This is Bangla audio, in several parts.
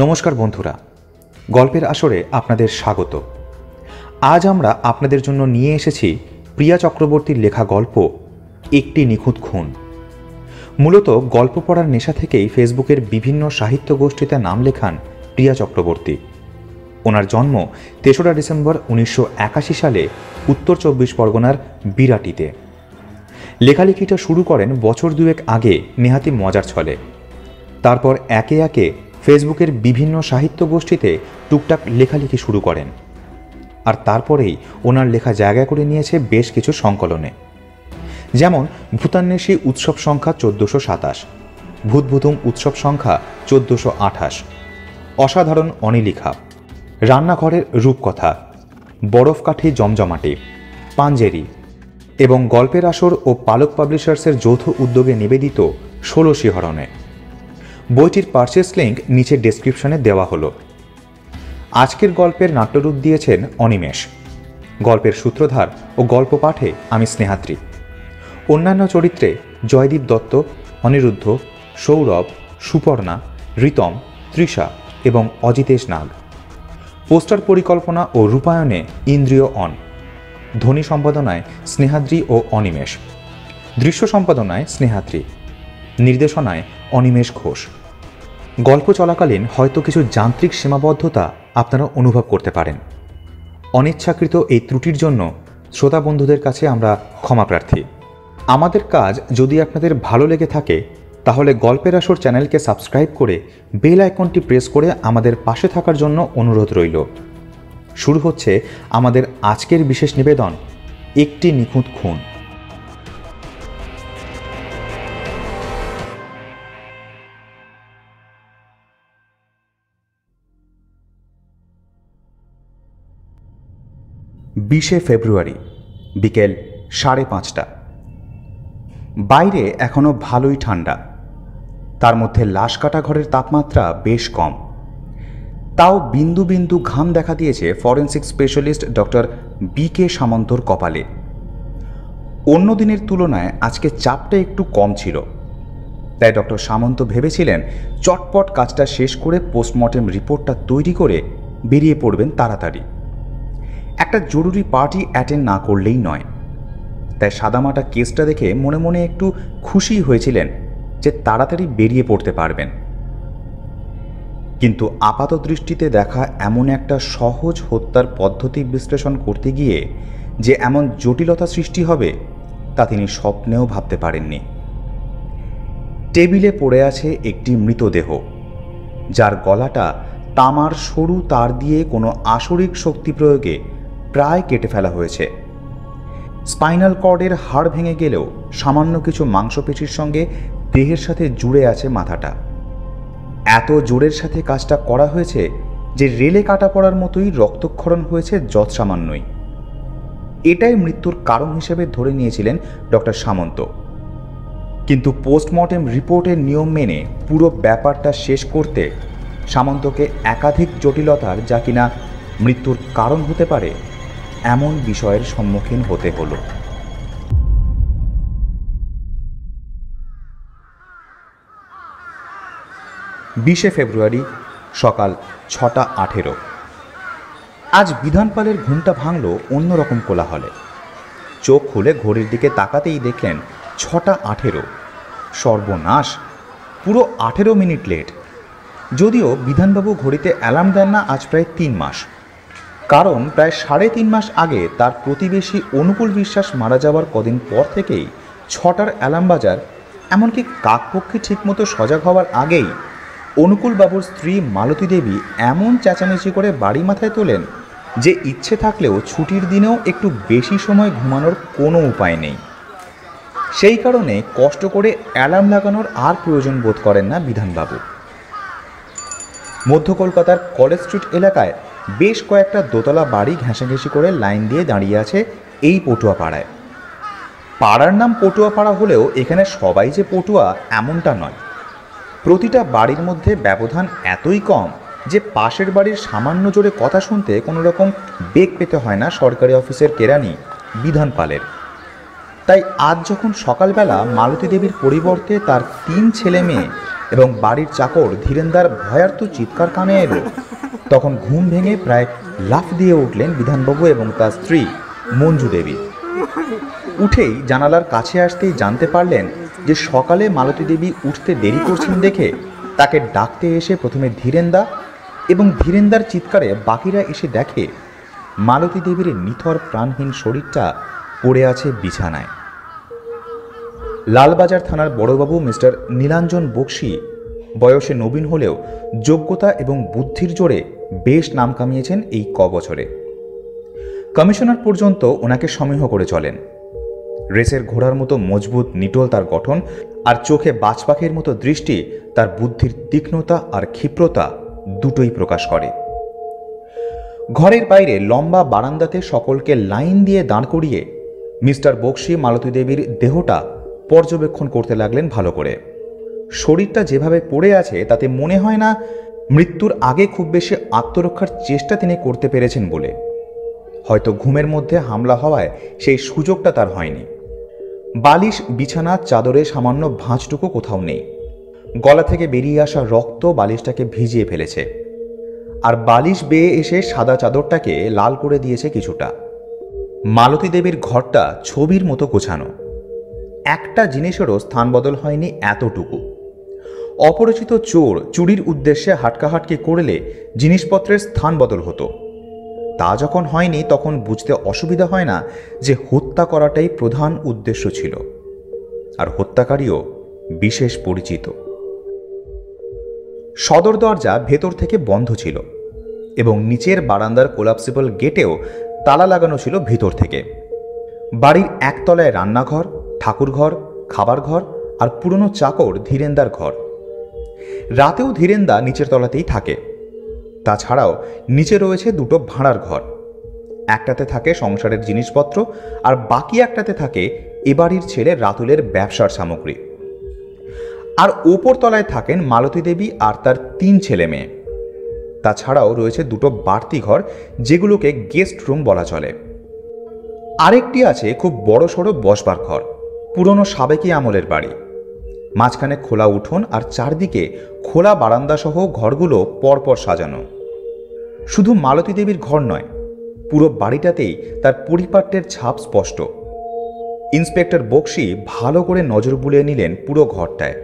নমস্কার বন্ধুরা, গল্পের আসরে আপনাদের স্বাগত। আজ আমরা আপনাদের জন্য নিয়ে এসেছি প্রিয়া চক্রবর্তীর লেখা গল্প একটি নিখুঁত খুন। মূলত গল্প পড়ার নেশা থেকেই ফেসবুকের বিভিন্ন সাহিত্য গোষ্ঠীতে নাম লেখান প্রিয়া চক্রবর্তী। ওনার জন্ম ৩রা ডিসেম্বর ১৯৮১ সালে উত্তর ২৪ পরগনার বিরাটিতে। লেখালেখিটা শুরু করেন বছর দুয়েক আগে নেহাতি মজার ছলে। তারপর একে একে ফেসবুকের বিভিন্ন সাহিত্য গোষ্ঠীতে টুকটাক লেখালেখি শুরু করেন। আর তারপরেই ওনার লেখা জায়গা করে নিয়েছে বেশ কিছু সংকলনে, যেমন ভূতান্বেষী উৎসব সংখ্যা ১৪২৭, ভূতভূতুম উৎসব সংখ্যা ১৪২৮, অসাধারণ অনিলিখা, রান্নাঘরের রূপকথা, বরফকাঠি জমজমাটি, পাঞ্জেরি এবং গল্পের আসর ও পালক পাবলিশার্সের যৌথ উদ্যোগে নিবেদিত ১৬ শিহরণে। বইটির পারচেস লিঙ্ক নিচে ডেসক্রিপশনে দেওয়া হলো। আজকের গল্পের নাট্যরূপ দিয়েছেন অনিমেষ। গল্পের সূত্রধার ও গল্প পাঠে আমি স্নেহাদ্রি। অন্যান্য চরিত্রে জয়দীপ দত্ত, অনিরুদ্ধ, সৌরভ, সুপর্ণা, ঋতম, তৃষা এবং অজিতেশ নাগ। পোস্টার পরিকল্পনা ও রূপায়ণে ইন্দ্রিয় অন। ধ্বনি সম্পাদনায় স্নেহাদ্রি ও অনিমেষ। দৃশ্য সম্পাদনায় স্নেহাদ্রি। নির্দেশনায় অনিমেষ ঘোষ। গল্প চলাকালীন হয়তো কিছু যান্ত্রিক সীমাবদ্ধতা আপনারা অনুভব করতে পারেন। অনিচ্ছাকৃত এই ত্রুটির জন্য শ্রোতা বন্ধুদের কাছে আমরা ক্ষমা প্রার্থী। আমাদের কাজ যদি আপনাদের ভালো লেগে থাকে তাহলে গল্পের আসর চ্যানেলকে সাবস্ক্রাইব করে বেল আইকনটি প্রেস করে আমাদের পাশে থাকার জন্য অনুরোধ রইল। শুরু হচ্ছে আমাদের আজকের বিশেষ নিবেদন, একটি নিখুঁত খুন। ফেব্রুয়ারি, বিকেল 5:30। বাইরে এখনো ভালোই ঠান্ডা, তার মধ্যে লাশ কাটা ঘরের তাপমাত্রা বেশ কম। তাও বিন্দু বিন্দু ঘাম দেখা দিয়েছে ফরেন্সিক স্পেশালিস্ট ডক্টর বি.কে. সামন্তর কপালে। অন্য দিনের তুলনায় আজকে চাপটা একটু কম ছিল, তাই ডক্টর সামন্ত ভেবেছিলেন চটপট কাজটা শেষ করে পোস্টমর্টেম রিপোর্টটা তৈরি করে বেরিয়ে পড়বেন তাড়াতাড়ি। একটা জরুরি পার্টি অ্যাটেন্ড না করলেই নয়, তাই সাদামাটা কেসটা দেখে মনে মনে একটু খুশি হয়েছিলেন যে তাড়াতাড়ি বেরিয়ে পড়তে পারবেন। কিন্তু আপাত দৃষ্টিতে দেখা এমন একটা সহজ হত্যার পদ্ধতি বিশ্লেষণ করতে গিয়ে যে এমন জটিলতা সৃষ্টি হবে তা তিনি স্বপ্নেও ভাবতে পারেননি। টেবিলে পড়ে আছে একটি মৃতদেহ, যার গলাটা তামার সরু তার দিয়ে কোনো আসরিক শক্তি প্রয়োগে প্রায় কেটে ফেলা হয়েছে। স্পাইনাল কর্ডের হাড় ভেঙে গেলেও সামান্য কিছু মাংসপেশির সঙ্গে দেহের সাথে জুড়ে আছে মাথাটা। এত জোরের সাথে কাজটা করা হয়েছে যে রেলে কাটা পড়ার মতোই রক্তক্ষরণ হয়েছে যৎসামান্যই। এটাই মৃত্যুর কারণ হিসেবে ধরে নিয়েছিলেন ডক্টর সামন্ত। কিন্তু পোস্টমর্টেম রিপোর্টের নিয়ম মেনে পুরো ব্যাপারটা শেষ করতে সামন্তকে একাধিক জটিলতার, যা কিনা মৃত্যুর কারণ হতে পারে, এমন বিষয়ের সম্মুখীন হতে হলো। ফেব্রুয়ারি, সকাল 6:18। আজ বিধানপালের ঘুমটা ভাঙল অন্যরকম কোলাহলে। চোখ খুলে ঘড়ির দিকে তাকাতেই দেখলেন 6:18। সর্বনাশ, পুরো 18 মিনিট লেট। যদিও বিধানবাবু ঘড়িতে অ্যালার্ম দেন না আজ প্রায় 3 মাস। কারণ প্রায় 3.5 মাস আগে তার প্রতিবেশী অনুকূল বিশ্বাস মারা যাওয়ার কদিন পর থেকেই 6টার অ্যালার্ম বাজার। এমনকি কাকপক্ষী ঠিকমতো সজাগ হওয়ার আগেই অনুকূলবাবুর স্ত্রী মালতী দেবী এমন চেঁচামেচি করে বাড়ি মাথায় তোলেন যে ইচ্ছে থাকলেও ছুটির দিনেও একটু বেশি সময় ঘুমানোর কোনো উপায় নেই। সেই কারণে কষ্ট করে অ্যালার্ম লাগানোর আর প্রয়োজন বোধ করেন না বিধানবাবু। মধ্য কলকাতার কলেজ স্ট্রিট এলাকায় বেশ কয়েকটা দোতলা বাড়ি ঘেঁষাঘেঁষি করে লাইন দিয়ে দাঁড়িয়ে আছে এই পটুয়া পাড়ায়। পাড়ার নাম পটুয়া পাড়া হলেও এখানে সবাই যে পটুয়া এমনটা নয়। প্রতিটা বাড়ির মধ্যে ব্যবধান এতই কম যে পাশের বাড়ির সামান্য জোরে কথা শুনতে কোনো রকম বেগ পেতে হয় না সরকারি অফিসের কেরানি বিধানপালের। তাই আজ যখন সকালবেলা মালতী দেবীর পরিবর্তে তার 3 ছেলে মেয়ে এবং বাড়ির চাকর ধীরেন্দার ভয়ার্ত চিৎকার কানে এলো, তখন ঘুম ভেঙে প্রায় লাফ দিয়ে উঠলেন বিধানবাবু এবং তার স্ত্রী মঞ্জু দেবী। উঠেই জানালার কাছে আসতেই জানতে পারলেন যে সকালে মালতী দেবী উঠতে দেরি করছেন দেখে তাকে ডাকতে এসে প্রথমে ধীরেন্দা এবং ধীরেন্দার চিৎকারে বাকিরা এসে দেখে মালতী দেবীর নিথর প্রাণহীন শরীরটা পড়ে আছে বিছানায়। লালবাজার থানার বড়বাবু মিস্টার নীলাঞ্জন বক্সি বয়সে নবীন হলেও যোগ্যতা এবং বুদ্ধির জোরে বেশ নাম কামিয়েছেন এই বছরে। কমিশনার পর্যন্ত ওনাকে সমীহ করে চলেন। রেসের ঘোড়ার মতো মজবুত নিটোল তার গঠন, আর চোখে বাজপাখির মতো দৃষ্টি তার বুদ্ধির তীক্ষ্ণতা আর ক্ষিপ্রতা দুটোই প্রকাশ করে। ঘরের বাইরে লম্বা বারান্দাতে সকলকে লাইন দিয়ে দাঁড় করিয়ে মিস্টার বক্সি মালতী দেবীর দেহটা পর্যবেক্ষণ করতে লাগলেন ভালো করে। শরীরটা যেভাবে পড়ে আছে তাতে মনে হয় না মৃত্যুর আগে খুব বেশি আত্মরক্ষার চেষ্টা তিনি করতে পেরেছেন বলে। হয়তো ঘুমের মধ্যে হামলা হওয়ায় সেই সুযোগটা তার হয়নি। বালিশ, বিছানা, চাদরে সামান্য ভাঁজটুকু কোথাও নেই। গলা থেকে বেরিয়ে আসা রক্ত বালিশটাকে ভিজিয়ে ফেলেছে, আর বালিশ বেয়ে এসে সাদা চাদরটাকে লাল করে দিয়েছে কিছুটা। মালতী দেবীর ঘরটা ছবির মতো গোছানো, একটা জিনিসেরও স্থান বদল হয়নি এতটুকু। অপরিচিত চোর চুরির উদ্দেশ্যে হাটকাহাটকি করলে জিনিসপত্রের স্থান বদল হতো, তা যখন হয়নি তখন বুঝতে অসুবিধা হয় না যে হত্যা করাটাই প্রধান উদ্দেশ্য ছিল, আর হত্যাকারীও বিশেষ পরিচিত। সদর দরজা ভেতর থেকে বন্ধ ছিল এবং নিচের বারান্দার কোলাপসিবল গেটেও তালা লাগানো ছিল ভিতর থেকে। বাড়ির একতলায় রান্নাঘর, ঠাকুরঘর, খাবার ঘর আর পুরনো চাকর ধীরেন্দার ঘর। রাতেও ধীরেন্দা নিচের তলাতেই থাকে। তাছাড়াও নিচে রয়েছে দুটো ভাড়ার ঘর, একটাতে থাকে সংসারের জিনিসপত্র আর বাকি একটাতে থাকে এবাড়ির ছেলে রাতুলের ব্যবসার সামগ্রী। আর ওপর তলায় থাকেন মালতী দেবী আর তার 3 ছেলে মেয়ে। তাছাড়াও রয়েছে দুটো বাড়তি ঘর, যেগুলোকে গেস্ট রুম বলা চলে। আরেকটি আছে খুব বড় সড়ো বসবার ঘর, পুরনো সাবেকি আমলের বাড়ি। মাঝখানে খোলা উঠোন আর চারদিকে খোলা বারান্দা সহ ঘরগুলো পরপর সাজানো। শুধু মালতী দেবীর ঘর নয়, পুরো বাড়িটাতেই তার পরিপাট্যের ছাপ স্পষ্ট। ইন্সপেক্টর বক্সি ভালো করে নজর বুলিয়ে নিলেন পুরো ঘরটায়।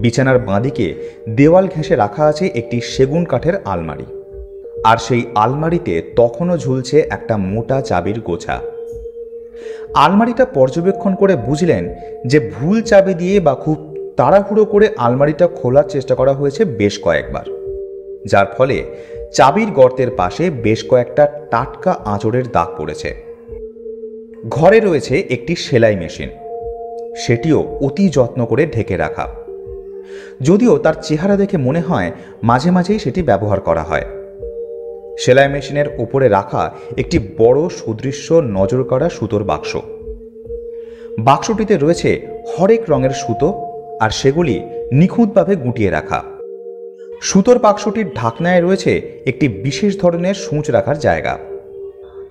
বিছানার বাঁদিকে দেওয়াল ঘেঁষে রাখা আছে একটি সেগুন কাঠের আলমারি, আর সেই আলমারিতে তখনও ঝুলছে একটা মোটা চাবির গোছা। আলমারিটা পর্যবেক্ষণ করে বুঝলেন যে ভুল চাবি দিয়ে বা খুব তাড়াহুড়ো করে আলমারিটা খোলার চেষ্টা করা হয়েছে বেশ কয়েকবার, যার ফলে চাবির গর্তের পাশে বেশ কয়েকটা টাটকা আঁচড়ের দাগ পড়েছে। ঘরে রয়েছে একটি সেলাই মেশিন, সেটিও অতি যত্ন করে ঢেকে রাখা, যদিও তার চেহারা দেখে মনে হয় মাঝে মাঝেই সেটি ব্যবহার করা হয়। সেলাই মেশিনের উপরে রাখা একটি বড় সুদৃশ্য নজর কাড়া সুতোর বাক্স। বাক্সটিতে রয়েছে হরেক রঙের সুতো, আর সেগুলি নিখুঁতভাবে গুটিয়ে রাখা। সুতোর বাক্সটির ঢাকনায় রয়েছে একটি বিশেষ ধরনের সূঁচ রাখার জায়গা,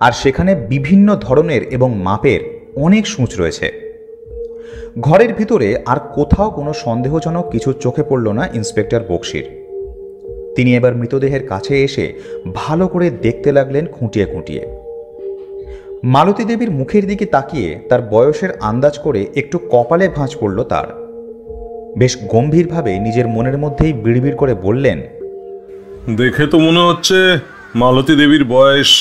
আর সেখানে বিভিন্ন ধরনের এবং মাপের অনেক সূঁচ রয়েছে। ঘরের ভিতরে আর কোথাও কোনো সন্দেহজনক কিছু চোখে পড়ল না ইন্সপেক্টর বক্সির। তিনি এবার মৃতদেহের কাছে এসে ভালো করে দেখতে লাগলেন খুঁটিয়ে খুঁটিয়ে। মালতী দেবীর মুখের দিকে তাকিয়ে তার বয়সের আন্দাজ করে একটু কপালে ভাঁজ পড়ল তার। বেশ গম্ভীরভাবে নিজের মনের মধ্যেই বিড়বিড় করে বললেন, দেখে তো মনে হচ্ছে মালতী দেবীর বয়স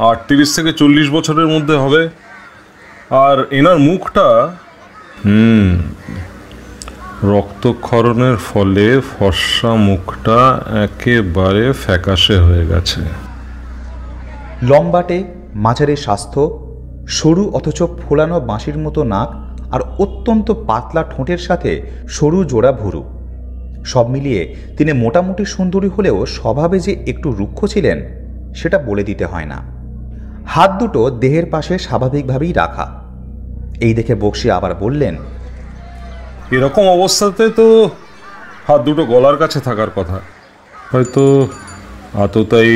38 থেকে 40 বছরের মধ্যে হবে। আর এনার মুখটা রক্তক্ষরণের ফলে ফর্সা মুখটা একেবারে ফ্যাকাশে হয়ে গেছে। লম্বাটে, মাঝারি স্বাস্থ্য, সরু অথচ ফোলানো বাঁশির মতো নাক আর অত্যন্ত পাতলা ঠোঁটের সাথে সরু জোড়া ভুরু, সব মিলিয়ে তিনি মোটামুটি সুন্দরী হলেও স্বভাবে যে একটু রুক্ষ ছিলেন সেটা বলে দিতে হয় না। হাত দুটো দেহের পাশে স্বাভাবিকভাবেই রাখা। এই দেখে বক্সি আবার বললেন, এরকম অবস্থাতে তো হাত দুটো গলার কাছে থাকার কথা, হয়তো আততাই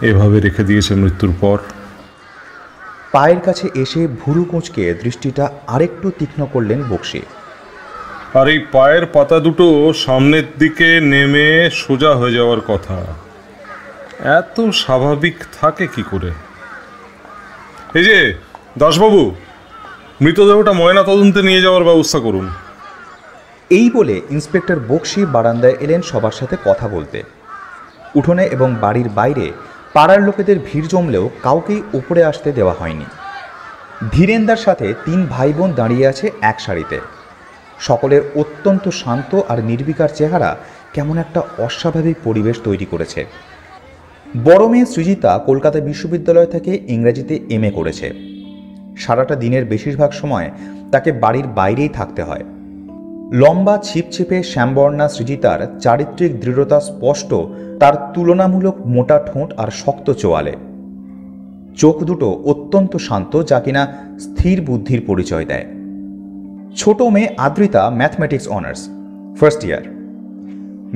এভাবে রেখে দিয়েছে মৃত্যুর পর। পায়ের কাছে এসে ভুরু কুঁচকে দৃষ্টিটা আরেকটু তীক্ষ্ণ করলেন বক্সি। আর এই পায়ের পাতা দুটো সামনের দিকে নেমে সোজা হয়ে যাওয়ার কথা। এত স্বাভাবিক থাকে কি করে? এই যে দাসবাবু, মৃতদেহটা ময়না তদন্তে নিয়ে যাওয়ার ব্যবস্থা করুন। এই বলে ইন্সপেক্টর বক্সি বারান্দায় এলেন সবার সাথে কথা বলতে। উঠোনে এবং বাড়ির বাইরে পাড়ার লোকেদের ভিড় জমলেও কাউকেই উপরে আসতে দেওয়া হয়নি। ধীরেন্দার সাথে 3 ভাই বোন দাঁড়িয়ে আছে এক সারিতে। সকলের অত্যন্ত শান্ত আর নির্বিকার চেহারা কেমন একটা অস্বাভাবিক পরিবেশ তৈরি করেছে। বড় মেয়ে সৃজিতা কলকাতা বিশ্ববিদ্যালয় থেকে ইংরেজিতে MA করেছে। সারাটা দিনের বেশিরভাগ সময় তাকে বাড়ির বাইরেই থাকতে হয়। লম্বা ছিপছিপে শ্যামবর্ণা সৃজিতার চারিত্রিক দৃঢ়তা স্পষ্ট তার তুলনামূলক মোটা ঠোঁট আর শক্ত চোয়ালে। চোখ দুটো অত্যন্ত শান্ত, যা কিনা স্থির বুদ্ধির পরিচয় দেয়। ছোট মেয়ে Adrita mathematics honours, first year.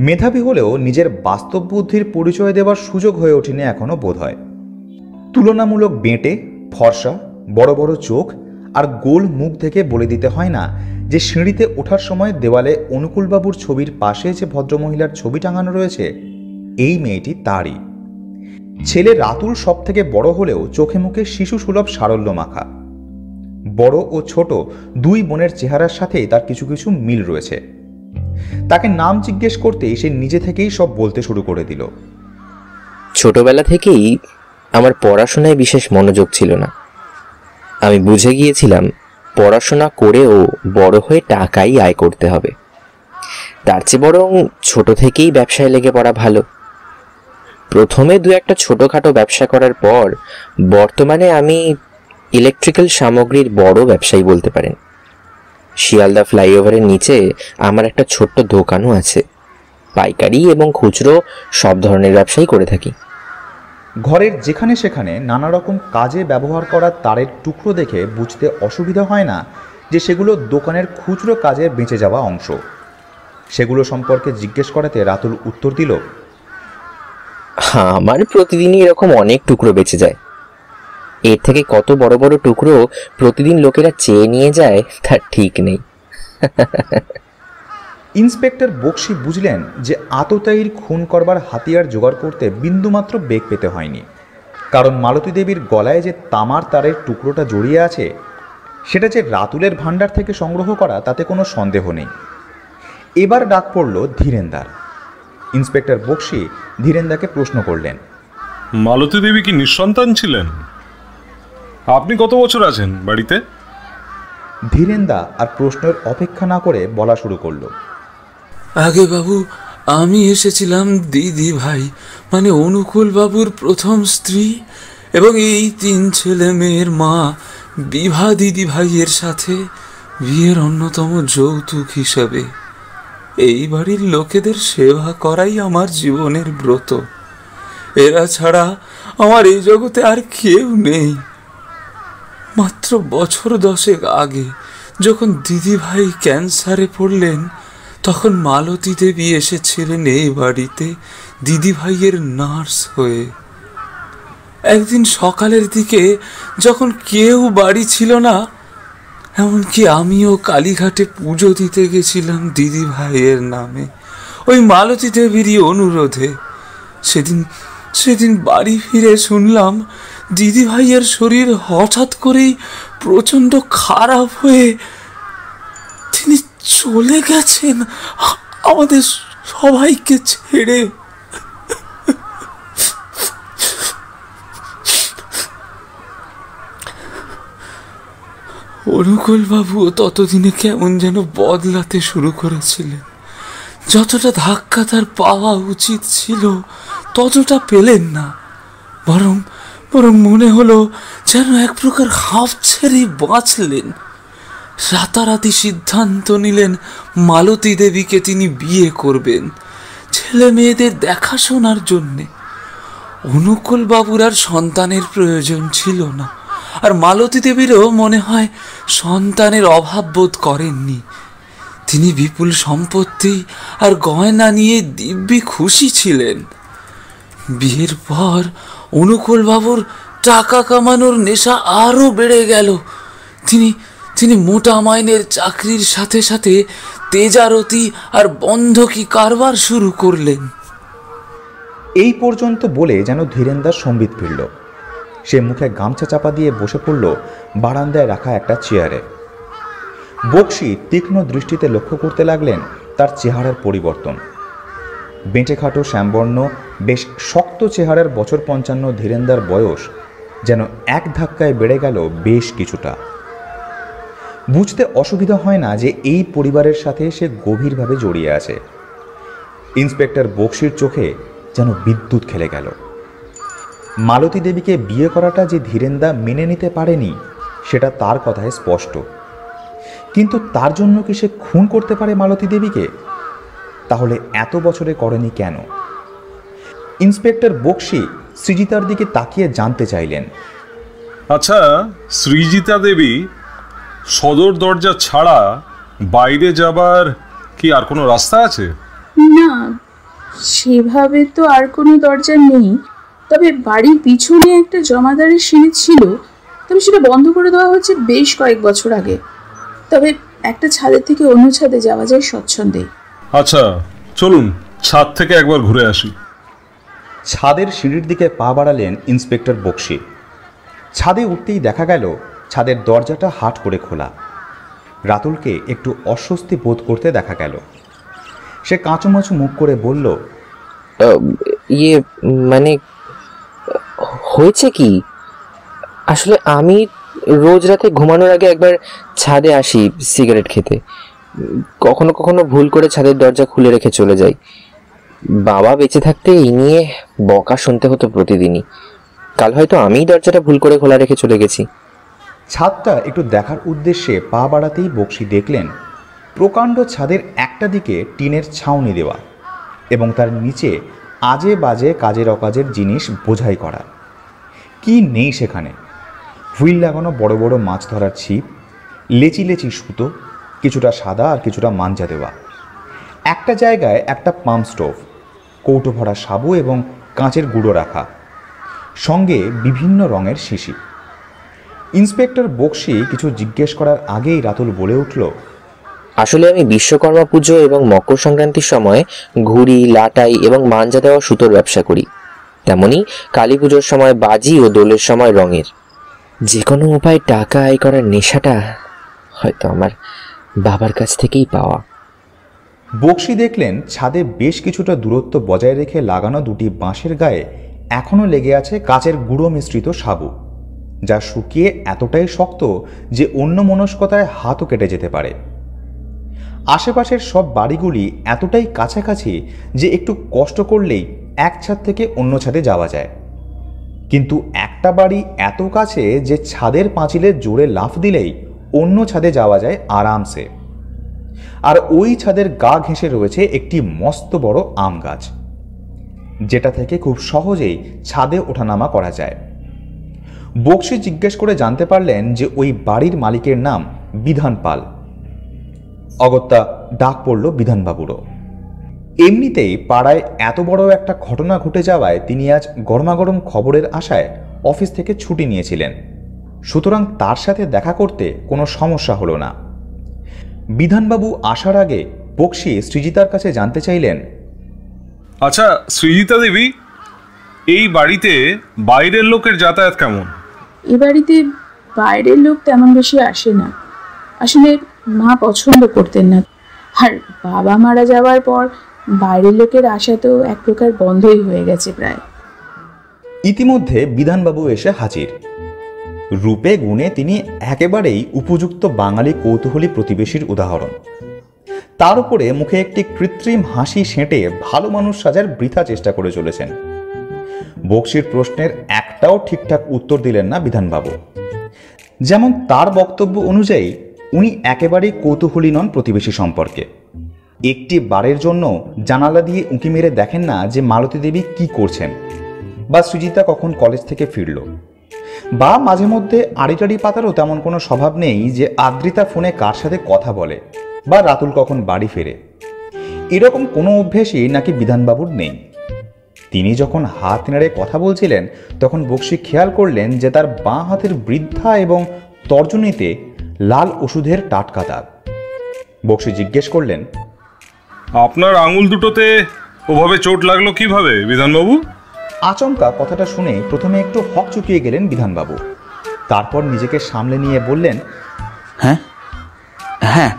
মেধাবী হলেও নিজের বাস্তব বুদ্ধির পরিচয় দেওয়ার সুযোগ হয়ে ওঠেনি এখনো বোধ হয়। তুলনামূলক বেঁটে, ফর্সা, বড় বড় চোখ আর গোল মুখ থেকে বলে দিতে হয় না যে সিঁড়িতে ওঠার সময় দেওয়ালে অনুকূলবাবুর ছবির পাশে যে ভদ্রমহিলার ছবি টাঙানো রয়েছে, এই মেয়েটি তারই। ছেলে রাতুল সব থেকে বড় হলেও চোখে মুখে শিশু সুলভ সারল্য মাখা। বড় ও ছোট 2 বোনের চেহারার সাথেই তার কিছু কিছু মিল রয়েছে। তাকে নাম জিজ্ঞেস করতেই সে নিজে থেকেই সব বলতে শুরু করে দিল। ছোটবেলা থেকেই আমার পড়াশোনায় বিশেষ মনোযোগ ছিল না। আমি বুঝে গিয়েছিলাম পড়াশোনা করেও বড় হয়ে টাকাই আয় করতে হবে। তার চেয়ে বরং ছোট থেকেই ব্যবসায় লেগে পড়া ভালো। প্রথমে 2-1টা ছোটখাটো ব্যবসা করার পর বর্তমানে আমি ইলেকট্রিক্যাল সামগ্রীর বড় ব্যবসায়ী বলতে পারেন। শিয়ালদা ফ্লাইওভারের নিচে আমার একটা ছোট্ট দোকানও আছে। পাইকারি এবং খুচরো সব ধরনের ব্যবসাই করে থাকি। ঘরের যেখানে সেখানে নানা রকম কাজে ব্যবহার করা তারের টুকরো দেখে বুঝতে অসুবিধা হয় না যে সেগুলো দোকানের খুচরো কাজে বেঁচে যাওয়া অংশ। সেগুলো সম্পর্কে জিজ্ঞেস করাতে রাতুল উত্তর দিল, আমার প্রতিদিনই এরকম অনেক টুকরো বেঁচে যায়। এর থেকে কত বড় বড় টুকরো প্রতিদিন লোকেরা চেয়ে নিয়ে যায় তার ঠিক নেই। ইন্সপেক্টর বক্সি বুঝলেন যে আততায়ীর খুন করবার হাতিয়ার জোগাড় করতে বিন্দুমাত্র বেগ পেতে হয়নি, কারণ মালতী দেবীর গলায় যে তামার তারের টুকরোটা জড়িয়ে আছে সেটা যে রাতুলের ভাণ্ডার থেকে সংগ্রহ করা তাতে কোনো সন্দেহ নেই। এবার ডাক পড়ল ধীরেন্দার। ইন্সপেক্টর বক্সি ধীরেন্দাকে প্রশ্ন করলেন, মালতী দেবী কি নিঃসন্তান ছিলেন? আপনি কত বছর আছেন বাড়িতে? ধীরেন্দা আর প্রশ্নের অপেক্ষা না করে বলা শুরু করল, আগে বাবু, আমি এসেছিলাম দিদি ভাই মানে অনুকূল বাবুর প্রথম স্ত্রী এবং এই 3 ছেলে মেয়ের মা বিভা দিদি ভাইয়ের সাথে বিয়ের অন্যতম যৌতুক হিসাবে। এই বাড়ির লোকেদের সেবা করাই আমার জীবনের ব্রত। এরা ছাড়া আমার এই জগতে আর কেউ নেই। মাত্র বছর 10 আগে যখন দিদি ভাই ক্যান্সারে পড়লেন, তখন মালতী দেবী এসেছিলেন এই বাড়িতে দিদি ভাইয়ের নার্স হয়ে। একদিন সকালের দিকে যখন কেউ বাড়ি ছিল না, এমনকি আমিও কালীঘাটে পুজো দিতে গেছিলাম দিদি ভাইয়ের নামে, ওই মালতী দেবীরই অনুরোধে। সেদিন বাড়ি ফিরে শুনলাম দিদি ভাইয়ের শরীর হঠাৎ করেই প্রচণ্ড খারাপ হয়ে তিনি চলে গেছেন আমাদের সবাইকে ছেড়ে। অনুকূল বাবুও ততদিনে কেমন যেন বদলাতে শুরু করেছিলেন। যতটা ধাক্কা তার পাওয়া উচিত ছিল ততটা পেলেন না, বরং মনে হলো যেন এক প্রকার হাঁফ ছেড়ে বাঁচলেন। রাতারাতি সিদ্ধান্ত নিলেন মালতী দেবীকে তিনি বিয়ে করবেন, ছেলে মেয়েদের দেখাশোনার জন্যে। অনুকূল বাবুর আর সন্তানের প্রয়োজন ছিল না, আর মালতী দেবীরও মনে হয় সন্তানের অভাব বোধ করেননি। তিনি বিপুল সম্পত্তি আর গয়না নিয়ে দিব্যি খুশি ছিলেন। বিয়ের পর অনুকূল বাবুর টাকা কামানোর নেশা আরো বেড়ে গেল। তিনি তিনি মোটা মাইনের চাকরির সাথে সাথে তেজারতি আর বন্ধকি কারবার শুরু করলেন। এই পর্যন্ত বলে যেন ধীরেন্দার সম্বিত ফিরল। সে মুখে গামছা চাপা দিয়ে বসে পড়ল বারান্দায় রাখা একটা চেয়ারে। বক্সি তীক্ষ্ণ দৃষ্টিতে লক্ষ্য করতে লাগলেন তার চেহারার পরিবর্তন। বেঁটেখাটো শ্যামবর্ণ বেশ শক্ত চেহারার বছর 55 ধীরেন্দার বয়স যেন এক ধাক্কায় বেড়ে গেল বেশ কিছুটা। বুঝতে অসুবিধা হয় না যে এই পরিবারের সাথে সে গভীরভাবে জড়িয়ে আছে। ইন্সপেক্টর বক্সির চোখে যেন বিদ্যুৎ খেলে গেল। মালতী দেবীকে বিয়ে করাটা যে ধীরেন্দা মেনে নিতে পারেনি সেটা তার কথায় স্পষ্ট। কিন্তু তার জন্য কি সে খুন করতে পারে মালতী দেবীকে? তাহলে এত বছরে করেনি কেন? ইন্সপেক্টর বক্সি সৃজিতার দিকে তাকিয়ে জানতে চাইলেন, আচ্ছা, সৃজিতা দেবী সদর দরজা ছাড়া বাইরে যাবার কি আর কোনো রাস্তা আছে? না, সেভাবে তো আর কোনো দরজা নেই। তবে বাড়ির পিছনে একটা জমাদারের সিঁড়ি ছিল, তবে সেটা বন্ধ করে দেওয়া হয়েছে বেশ কয়েক বছর আগে। তবে একটা ছাদের থেকে অন্য ছাদে যাওয়া যায় স্বচ্ছন্দে। আচ্ছা, চলুন ছাদ থেকে একবার ঘুরে আসি। ছাদের সিঁড়ির দিকে পা বাড়ালেন ইন্সপেক্টর বক্সি। ছাদে উঠতেই দেখা গেল ছাদের দরজাটা হাট করে খোলা। রাতুলকে একটু অস্বস্তি বোধ করতে দেখা গেল। সে কাঁচুমাচু মুখ করে বলল, ইয়ে মানে হয়েছে কি, আসলে আমি রোজ রাতে ঘুমানোর আগে একবার ছাদে আসি সিগারেট খেতে। কখনো কখনো ভুল করে ছাদের দরজা খুলে রেখে চলে যাই। বাবা বেঁচে থাকতে এই নিয়ে বকা শুনতে হতো প্রতিদিনই। কাল হয়তো আমিই দরজাটা ভুল করে খোলা রেখে চলে গেছি। ছাদটা একটু দেখার উদ্দেশ্যে পা বাড়াতেই বক্সি দেখলেন প্রকাণ্ড ছাদের একটা দিকে টিনের ছাউনি দেওয়া এবং তার নিচে আজে বাজে কাজের অকাজের জিনিস বোঝাই করা। কি নেই সেখানে? হুইল লাগানো বড় বড় মাছ ধরার ছিপ, লেচি লেচি সুতো, কিছুটা সাদা আর কিছুটা মাঞ্জা দেওয়া। একটা জায়গায় একটা পাম্প স্টোভ, কৌটো ভরা সাবু এবং কাঁচের গুঁড়ো রাখা, সঙ্গে বিভিন্ন রঙের শিশি। ইন্সপেক্টর বক্সি কিছু জিজ্ঞেস করার আগেই রাতুল বলে উঠল, আসলে আমি বিশ্বকর্মা পুজো এবং মকর সংক্রান্তির সময় ঘুড়ি, লাটাই এবং মাঞ্জা দেওয়া সুতোর ব্যবসা করি। তেমনি কালী পুজোর সময় বাজি ও দোলের সময় রঙের। যে কোনো উপায়ে টাকা আয় করার নেশাটা হয়তো আমার বাবার কাছ থেকেই পাওয়া। বক্সি দেখলেন ছাদে বেশ কিছুটা দূরত্ব বজায় রেখে লাগানো দুটি বাঁশের গায়ে এখনও লেগে আছে কাচের গুঁড়ো মিশ্রিত সাবু, যা শুকিয়ে এতটাই শক্ত যে অন্য মনস্কতায় হাতও কেটে যেতে পারে। আশেপাশের সব বাড়িগুলি এতটাই কাছাকাছি যে একটু কষ্ট করলেই এক ছাদ থেকে অন্য ছাদে যাওয়া যায়। কিন্তু একটা বাড়ি এত কাছে যে ছাদের পাঁচিলে জোরে লাফ দিলেই অন্য ছাদে যাওয়া যায় আরামসে। আর ওই ছাদের গা ঘেঁষে রয়েছে একটি মস্ত বড় আম গাছ, যেটা থেকে খুব সহজেই ছাদে ওঠানামা করা যায়। বক্সি জিজ্ঞেস করে জানতে পারলেন যে ওই বাড়ির মালিকের নাম বিধান পাল। অগত্যা ডাক পড়ল বিধানবাবুরও। এমনিতেই পাড়ায় এত বড় একটা ঘটনা ঘটে যাওয়ায় তিনি আজ গরমাগরম খবরের আশায় অফিস থেকে ছুটি নিয়েছিলেন। সুতরাং তার সাথে দেখা করতে কোনো সমস্যা হলো না। বিধানবাবু আসার আগে বক্সি সৃজিতার কাছে জানতে চাইলেন, আচ্ছা সৃজিতা দেবী, এই বাড়িতে বাইরের লোকের যাতায়াত কেমন? এ বাড়িতে বাইরের লোক তেমন বেশি আসে না। আসলে মা পছন্দ করতেন না, আর বাবা মারা যাওয়ার পর বাইরের লোকের আসা তো এক প্রকার বন্ধই হয়ে গেছে প্রায়। ইতিমধ্যে বিধানবাবু এসে হাজির। রূপে গুণে তিনি একেবারেই উপযুক্ত বাঙালি কৌতূহলী প্রতিবেশীর উদাহরণ। তার উপরে মুখে একটি কৃত্রিম হাসি সেঁটে ভালো মানুষ সাজার বৃথা চেষ্টা করে চলেছেন। বক্সির প্রশ্নের একটাও ঠিকঠাক উত্তর দিলেন না বিধানবাবু। যেমন তার বক্তব্য অনুযায়ী উনি একেবারেই কৌতূহলী নন প্রতিবেশী সম্পর্কে। একটি বারের জন্য জানালা দিয়ে উঁকি মেরে দেখেন না যে মালতী দেবী কি করছেন, বা সৃজিতা কখন কলেজ থেকে ফিরল, বা মাঝে মধ্যে আড়িটাড়ি পাতারও তেমন কোনো স্বভাব নেই যে আদ্রিতা ফোনে কার সাথে কথা বলে, বা রাতুল কখন বাড়ি ফেরে। এরকম কোনো অভ্যেসই নাকি বিধানবাবুর নেই। তিনি যখন হাত নেড়ে কথা বলছিলেন তখন বক্সি খেয়াল করলেন যে তার বাঁ হাতের বৃদ্ধা এবং তর্জনীতে লাল ওষুধের টাটকা দাগ। বক্সি জিজ্ঞেস করলেন, আপনার আঙুল দুটোতে ওভাবে চোট লাগলো কিভাবে বিধানবাবু? আচমকা কথাটা শুনে প্রথমে একটু হকচকিয়ে গেলেন বিধানবাবু। তারপর নিজেকে সামলে নিয়ে বললেন, হ্যাঁ হ্যাঁ,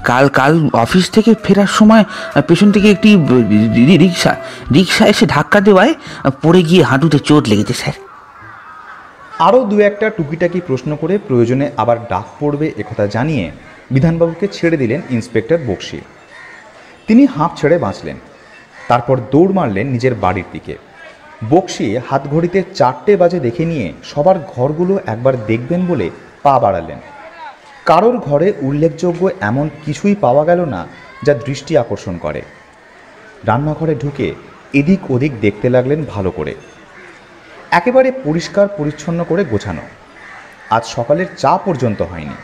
কাল কাল অফিস থেকে ফেরার সময় পেছন থেকে একটি রিক্সা এসে ধাক্কা দেওয়ায় পড়ে গিয়ে হাঁটুতে চোট লেগেছে স্যার। আরও দু একটা টুকিটাকি প্রশ্ন করে প্রয়োজনে আবার ডাক পড়বে একথা জানিয়ে বিধানবাবুকে ছেড়ে দিলেন ইন্সপেক্টর বক্সি। তিনি হাঁপ ছেড়ে বাঁচলেন। তারপর দৌড় মারলেন নিজের বাড়ির দিকে। বক্সি হাত ঘড়িতে 4টে বাজে দেখে নিয়ে সবার ঘরগুলো একবার দেখবেন বলে পা বাড়ালেন। কারোর ঘরে উল্লেখযোগ্য এমন কিছুই পাওয়া গেল না যা দৃষ্টি আকর্ষণ করে। রান্নাঘরে ঢুকে এদিক ওদিক দেখতে লাগলেন ভালো করে। একেবারে পরিষ্কার পরিচ্ছন্ন করে গোছানো। আজ সকালের চা পর্যন্ত হয়নি।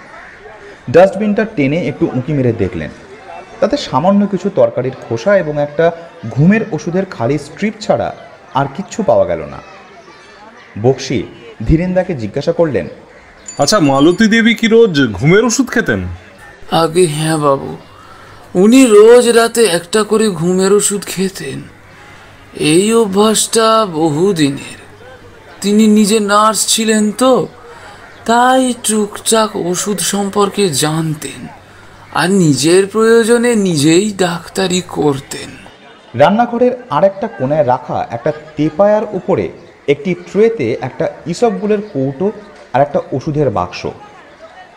ডাস্টবিনটা টেনে একটু উঁকি মেরে দেখলেন। তাতে সামান্য কিছু তরকারির খোসা এবং একটা ঘুমের ওষুধের খালি স্ট্রিপ ছাড়া আর কিচ্ছু পাওয়া গেল না। বক্সি ধীরেন্দাকে জিজ্ঞাসা করলেন, আচ্ছা, মালতী দেবী কি রোজ ঘুমের ওষুধ খেতেন? আগে হ্যাঁ বাবু, উনি রোজ রাতে একটা করে ঘুমের ওষুধ খেতেন। এই অভ্যাসটা বহুদিনের। তিনি নিজে নার্স ছিলেন তো, তাই টুকটাক ওষুধ সম্পর্কে জানতেন আর নিজের প্রয়োজনে নিজেই ডাক্তারি করতেন। রান্নাঘরের আরেকটা কোণায় রাখা একটা তেপায়ার উপরে একটি ট্রেতে একটা ইসবগুলের কৌটো আর একটা ওষুধের বাক্স।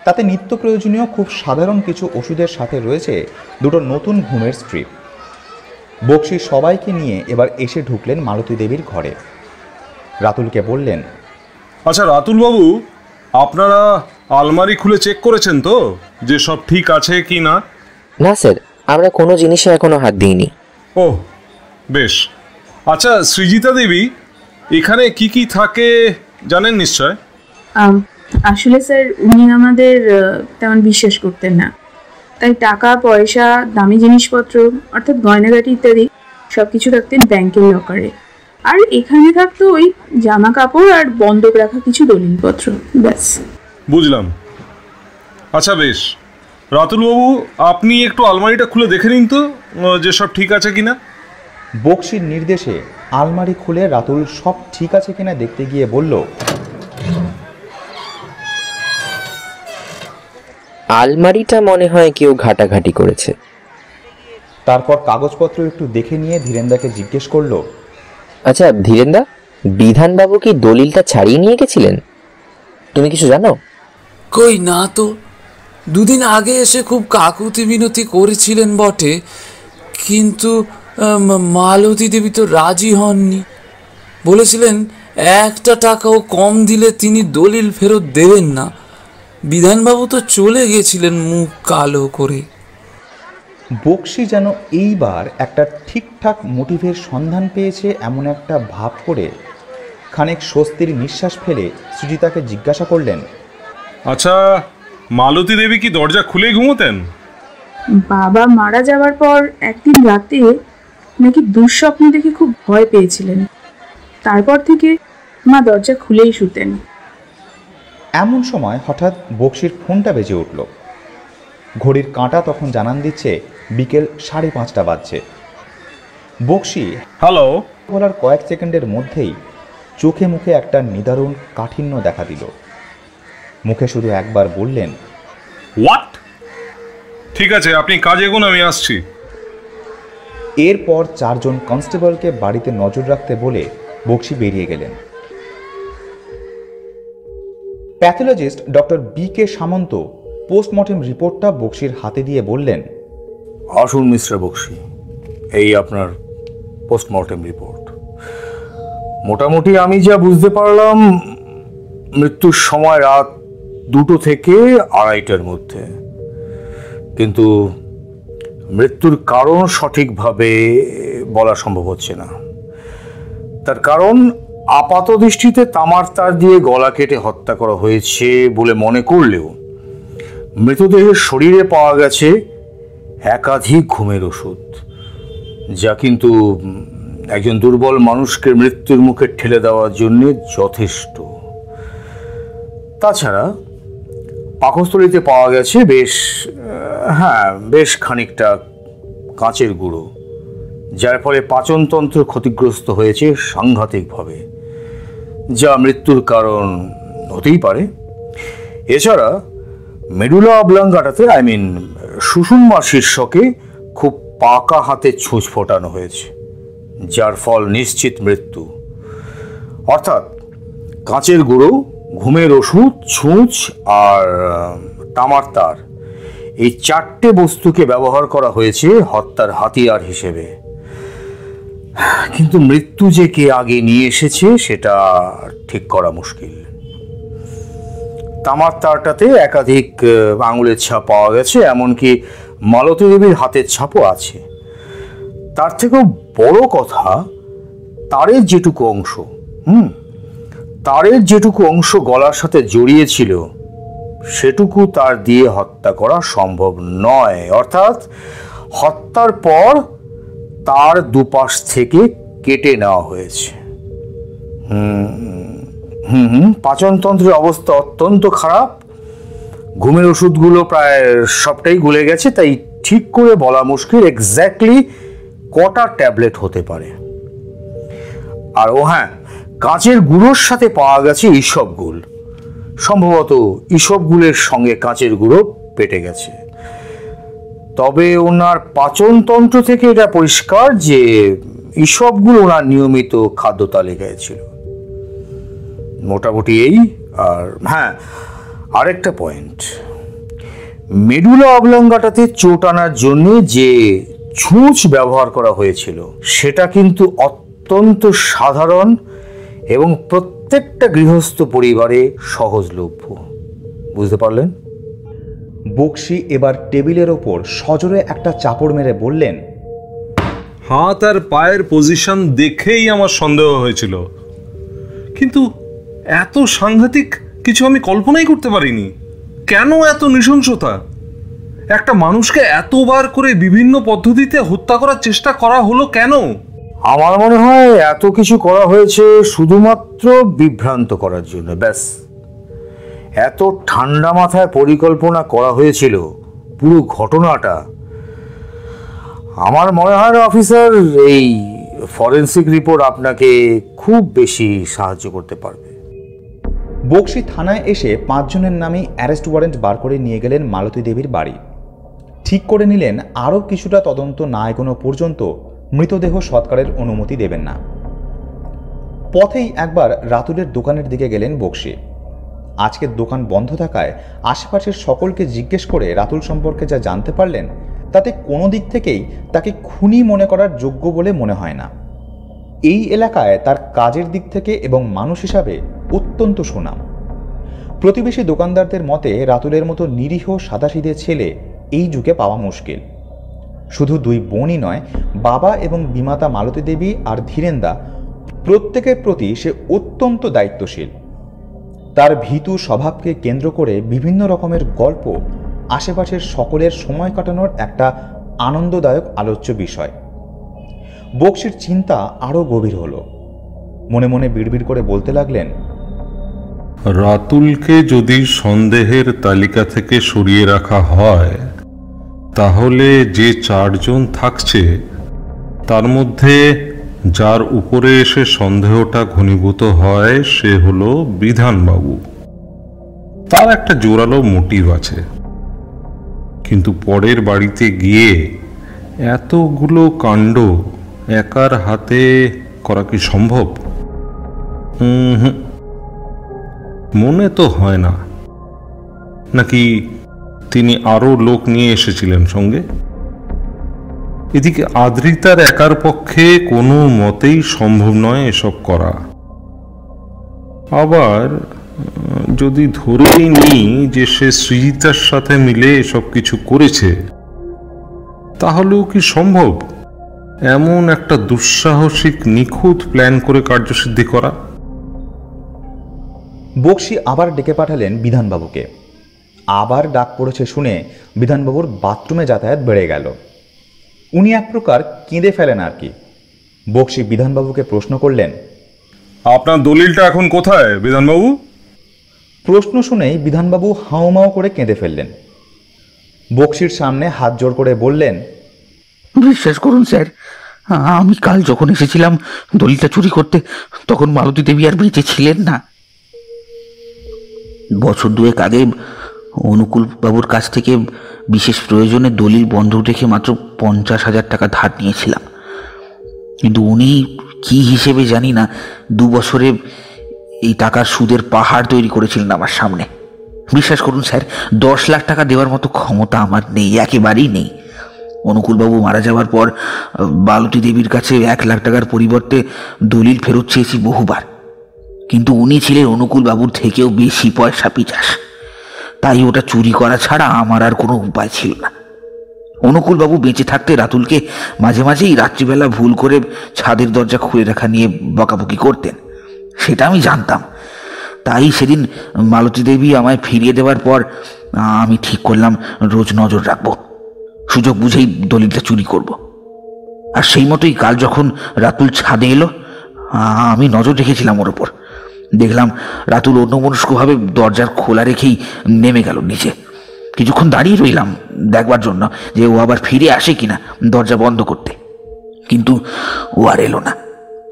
তাতে নিত্য প্রয়োজনীয় খুব সাধারণ কিছু ওষুধের সাথে রয়েছে দুটো নতুন ঘুমের স্ট্রিপ। বক্সি সবাইকে নিয়ে এবার এসে ঢুকলেন মালতী দেবীর ঘরে। রাতুলকে বললেন, আচ্ছা রাতুলবাবু, আপনারা আলমারি খুলে চেক করেছেন তো যে সব ঠিক আছে কি না? না স্যার, আমরা কোনো জিনিসে এখনো হাত দিইনি। ও বেশ। আচ্ছা সৃজিতা দেবী, এখানে কি কি থাকে জানেন নিশ্চয়? আসলে স্যার উনি আমাদের তেমন বিশ্বাস করতেন না, তাই টাকা পয়সা দামি জিনিসপত্র অর্থাৎ গয়নাগাটি ইত্যাদি সব কিছু রাখতেন ব্যাংকের লকারে। আর এখানে থাকতো ওই জামা কাপড় আর বন্ধক রাখা কিছু দলিলপত্র, ব্যাস। বুঝলাম। আচ্ছা বেশ, রাতুলবাবু আপনি একটু আলমারিটা খুলে দেখে নিন তো যে সব ঠিক আছে কিনা। বক্সির নির্দেশে আলমারি খুলে রাতুল সব ঠিক আছে কিনা দেখতে গিয়ে বলল, আলমারিটা মনে হয় কেউ ঘাটাঘাটি করেছে। তারপর কাগজপত্র একটু দেখে নিয়ে ধীরেন্দাকে জিজ্ঞেস করলো, আচ্ছা ধীরেন্দা, বিধানবাবু কি দলিলটা ছাড়িয়ে নিয়ে গেছিলেন? তুমি কিছু জানো? কই না তো, দুদিন আগে এসে খুব কাকুতি মিনতি করেছিলেন বটে, কিন্তু মালতী দেবী তো রাজি হননি। বলেছিলেন একটা টাকাও কম দিলে তিনি দলিল ফেরত দেবেন না। বিধানবাবু তো চলে গেছিলেন মুখ কালো করে। বক্সি যেন এইবার একটা ঠিকঠাক মোটিভের সন্ধান পেয়েছে এমন একটা ভাব করে খানিক স্বস্তির নিঃশ্বাস ফেলে সুজিতাকে জিজ্ঞাসা করলেন, আচ্ছা মালতী দেবী কি দরজা খুলেই ঘুমোতেন? বাবা মারা যাওয়ার পর একদিন রাতে নাকি দুঃস্বপ্ন দেখে খুব ভয় পেয়েছিলেন। তারপর থেকে মা দরজা খুলেই শুতেন। এমন সময় হঠাৎ বক্সির ফোনটা বেজে উঠল। ঘড়ির কাঁটা তখন জানান দিচ্ছে বিকেল 5:30 বাজছে। বক্সি হ্যালো বলার কয়েক সেকেন্ডের মধ্যেই চোখে মুখে একটা নিদারুণ কাঠিন্য দেখা দিল। মুখে শুধু একবার বললেন, হোয়াট? ঠিক আছে, আপনি কাজে এগোন, আমি আসছি। এরপর 4 জন কনস্টেবলকে বাড়িতে নজর রাখতে বলে বক্সি বেরিয়ে গেলেন। Pathologist doctor B K. Samanta postmortem রিপোর্টটা বক্সির হাতে দিয়ে বললেন, আসুন মিস্টার বক্সি, এই আপনার পোস্টমর্টেম রিপোর্ট। মোটামুটি আমি যা বুঝতে পারলাম, মৃত্যুর সময় রাত 2টো থেকে 2:30টার মধ্যে। কিন্তু মৃত্যুর কারণ সঠিকভাবে বলা সম্ভব হচ্ছে না। তার কারণ আপাত দৃষ্টিতে তামার তার দিয়ে গলা কেটে হত্যা করা হয়েছে বলে মনে করলেও মৃতদেহের শরীরে পাওয়া গেছে একাধিক ঘুমের ওষুধ, যা কিন্তু একজন দুর্বল মানুষকে মৃত্যুর মুখে ঠেলে দেওয়ার জন্য যথেষ্ট। তাছাড়া পাকস্থলীতে পাওয়া গেছে বেশ খানিকটা কাঁচের গুঁড়ো, যার ফলে পাচনতন্ত্র ক্ষতিগ্রস্ত হয়েছে সাংঘাতিকভাবে, যা মৃত্যুর কারণ হতেই পারে। এছাড়া মেডুলা অবলাঙ্গাটাতে সুষুম্না শীর্ষকে খুব পাকা হাতে ছুঁচ ফোটানো হয়েছে, যার ফল নিশ্চিত মৃত্যু। অর্থাৎ কাঁচের গুঁড়ো, ঘুমের ওষুধ, ছুঁচ আর তামার তার, এই 4টে বস্তুকে ব্যবহার করা হয়েছে হত্যার হাতিয়ার হিসেবে। কিন্তু মৃত্যু যে কে আগে নিয়ে এসেছে সেটা ঠিক করা মুশকিল। তামার তারটাতে একাধিক আঙুলের ছাপ পাওয়া গেছে, এমনকি মালতী দেবীর হাতের ছাপও আছে। তার থেকেও বড় কথা, তারের যেটুকু অংশ গলার সাথে জড়িয়ে ছিল সেটুকু তার দিয়ে হত্যা করা সম্ভব নয়। অর্থাৎ হত্যার পর তার দুপাশ থেকে কেটে নেওয়া হয়েছে। পাচনতন্ত্রের অবস্থা অত্যন্ত খারাপ, ঘুমের ওষুধগুলো প্রায় সবটাই গলে গেছে, তাই ঠিক করে বলা মুশকিল এক্স্যাক্টলি কটা ট্যাবলেট হতে পারে। আর কাঁচের গুঁড়োর সাথে পাওয়া গেছে ইসবগুল, সম্ভবত ইসবগুলের সঙ্গে কাঁচের গুঁড়ো পেটে গেছে। তবে ওনার পাচনতন্ত্র থেকে এটা পরিষ্কার যে ইসবগুল ওনার নিয়মিত খাদ্য তালিকায় ছিল। মোটামুটি এই। আর আরেকটা পয়েন্ট, মেডুলা অবলাঙ্গাটাতে চোট আনার জন্য যে ছুঁচ ব্যবহার করা হয়েছিল সেটা কিন্তু অত্যন্ত সাধারণ এবং প্রত্যেকটা গৃহস্থ পরিবারে সহজলভ্য। বুঝতে পারলেন? বক্সি এবার টেবিলের ওপর সজোরে একটা চাপড় মেরে বললেন, হাত আর পায়ের পজিশন দেখেই আমার সন্দেহ হয়েছিল, কিন্তু এত সাংঘাতিক কিছু আমি কল্পনাই করতে পারিনি। কেন এত নৃশংসতা? একটা মানুষকে এতবার করে বিভিন্ন পদ্ধতিতে হত্যা করার চেষ্টা করা হলো কেন? আমার মনে হয় এত কিছু করা হয়েছে শুধুমাত্র বিভ্রান্ত করার জন্য, ব্যাস। এত ঠান্ডা মাথায় পরিকল্পনা করা হয়েছিল পুরো ঘটনাটা। আমার মনে হয় না অফিসার, এই ফরেন্সিক রিপোর্ট আপনাকে খুব বেশি সাহায্য করতে পারবে। বক্সি থানায় এসে 5 জনের নামে অ্যারেস্ট ওয়ারেন্ট বার করে নিয়ে গেলেন মালতী দেবীর বাড়ি। ঠিক করে নিলেন আরও কিছুটা তদন্ত না এগোনো পর্যন্ত মৃতদেহ সৎকারের অনুমতি দেবেন না। পথেই একবার রাতুলের দোকানের দিকে গেলেন বক্সি। আজকের দোকান বন্ধ থাকায় আশেপাশের সকলকে জিজ্ঞেস করে রাতুল সম্পর্কে যা জানতে পারলেন তাতে কোনো দিক থেকেই তাকে খুনি মনে করার যোগ্য বলে মনে হয় না। এই এলাকায় তার কাজের দিক থেকে এবং মানুষ হিসাবে অত্যন্ত সুনাম। প্রতিবেশী দোকানদারদের মতে রাতুলের মতো নিরীহ সাদাসিধে ছেলে এই যুগে পাওয়া মুশকিল। শুধু 2 বোনই নয়, বাবা এবং বিমাতা মালতী দেবী আর ধীরেন্দা প্রত্যেকের প্রতি সে অত্যন্ত দায়িত্বশীল। তার ভীতু স্বভাবকে কেন্দ্র করে বিভিন্ন রকমের গল্প আশেপাশের সকলের সময় কাটানোর একটা আনন্দদায়ক আলোচ্য বিষয়। বক্সির চিন্তা আরও গভীর হলো। মনে মনে বিড়বিড় করে বলতে লাগলেন, রাতুলকে যদি সন্দেহের তালিকা থেকে সরিয়ে রাখা হয় তাহলে যে 4 জন থাকছে তার মধ্যে যার উপরে এসে সন্দেহটা ঘনীভূত হয় সে হলো বিধানবাবু। তার একটা জোরালো মোটিভ আছে, কিন্তু পরের বাড়িতে গিয়ে এতগুলো কাণ্ড একার হাতে করা কি সম্ভব? মনে তো হয় না। নাকি তিনি আরো লোক নিয়ে এসেছিলেন সঙ্গে? এদিকে আদ্রিতার একার পক্ষে কোনো মতেই সম্ভব নয় এসব করা। আবার যদি ধরেই নিই যে সে সৃজিতার সাথে মিলে এসব কিছু করেছে, তাহলেও কি সম্ভব এমন একটা দুঃসাহসিক নিখুঁত প্ল্যান করে কার্যসিদ্ধি করা? বক্সি আবার ডেকে পাঠালেন বিধানবাবুকে। আবার ডাক পড়েছে শুনে বিধানবাবুর বাথরুমে যাতায়াত বেড়ে গেল। উনি এক প্রকার কেঁদে ফেলেন আর কি। বক্সি বিধানবাবুকে প্রশ্ন করলেন, আপনার দলিলটা এখন কোথায় বিধানবাবু? প্রশ্ন শুনেই বিধানবাবু হাউমাউ করে কেঁদে ফেললেন। বক্সির সামনে হাত জোড় করে বললেন, বিশ্বাস করুন স্যার, আমি কাল যখন এসেছিলাম দলিলটা চুরি করতে, তখন মালতী দেবী আর বেঁচে ছিলেন না। বছর দুয়েক আগে অনুকূল বাবুর কাছ থেকে বিশেষ প্রয়োজনে দলিল বন্ধক রেখে মাত্র 50,000 টাকা ধার নিয়েছিলাম। কিন্তু উনি কি হিসেবে জানি না 2 বছরে এই টাকার সুদের পাহাড় তৈরি করেছিলেন আমার সামনে। বিশ্বাস করুন স্যার, 10 লাখ টাকা দেওয়ার মতো ক্ষমতা আমার নেই, একেবারেই নেই। অনুকূলবাবু মারা যাওয়ার পর মালতী দেবীর কাছে 1 লাখ টাকার পরিবর্তে দলিল ফেরত চেয়েছি বহুবার, কিন্তু উনি ছিলেন অনুকূলবাবুর থেকেও বেশি পয়সা পিচাস। তাই ওটা চুরি করা ছাড়া আমার আর কোনো উপায় ছিল না। অনুকূলবাবু বেঁচে থাকতে রাতুলকে মাঝে মাঝেই রাত্রিবেলা ভুল করে ছাদের দরজা খুলে রাখা নিয়ে বকাবকি করতেন, সেটা আমি জানতাম। তাই সেদিন মালতী দেবী আমায় ফিরিয়ে দেওয়ার পর আমি ঠিক করলাম রোজ নজর রাখবো, সুযোগ বুঝেই দলিলটা চুরি করব। আর সেই মতোই কাল যখন রাতুল ছাদে এলো, আমি নজর রেখেছিলাম ওর ওপর। দেখলাম রাতুল অন্যমনস্কভাবে দরজার খোলা রেখেই নেমে গেল নিচে। কিছুক্ষণ দাঁড়িয়ে রইলাম দেখবার জন্য যে ও আবার ফিরে আসে কিনা দরজা বন্ধ করতে, কিন্তু ও আর এলো না।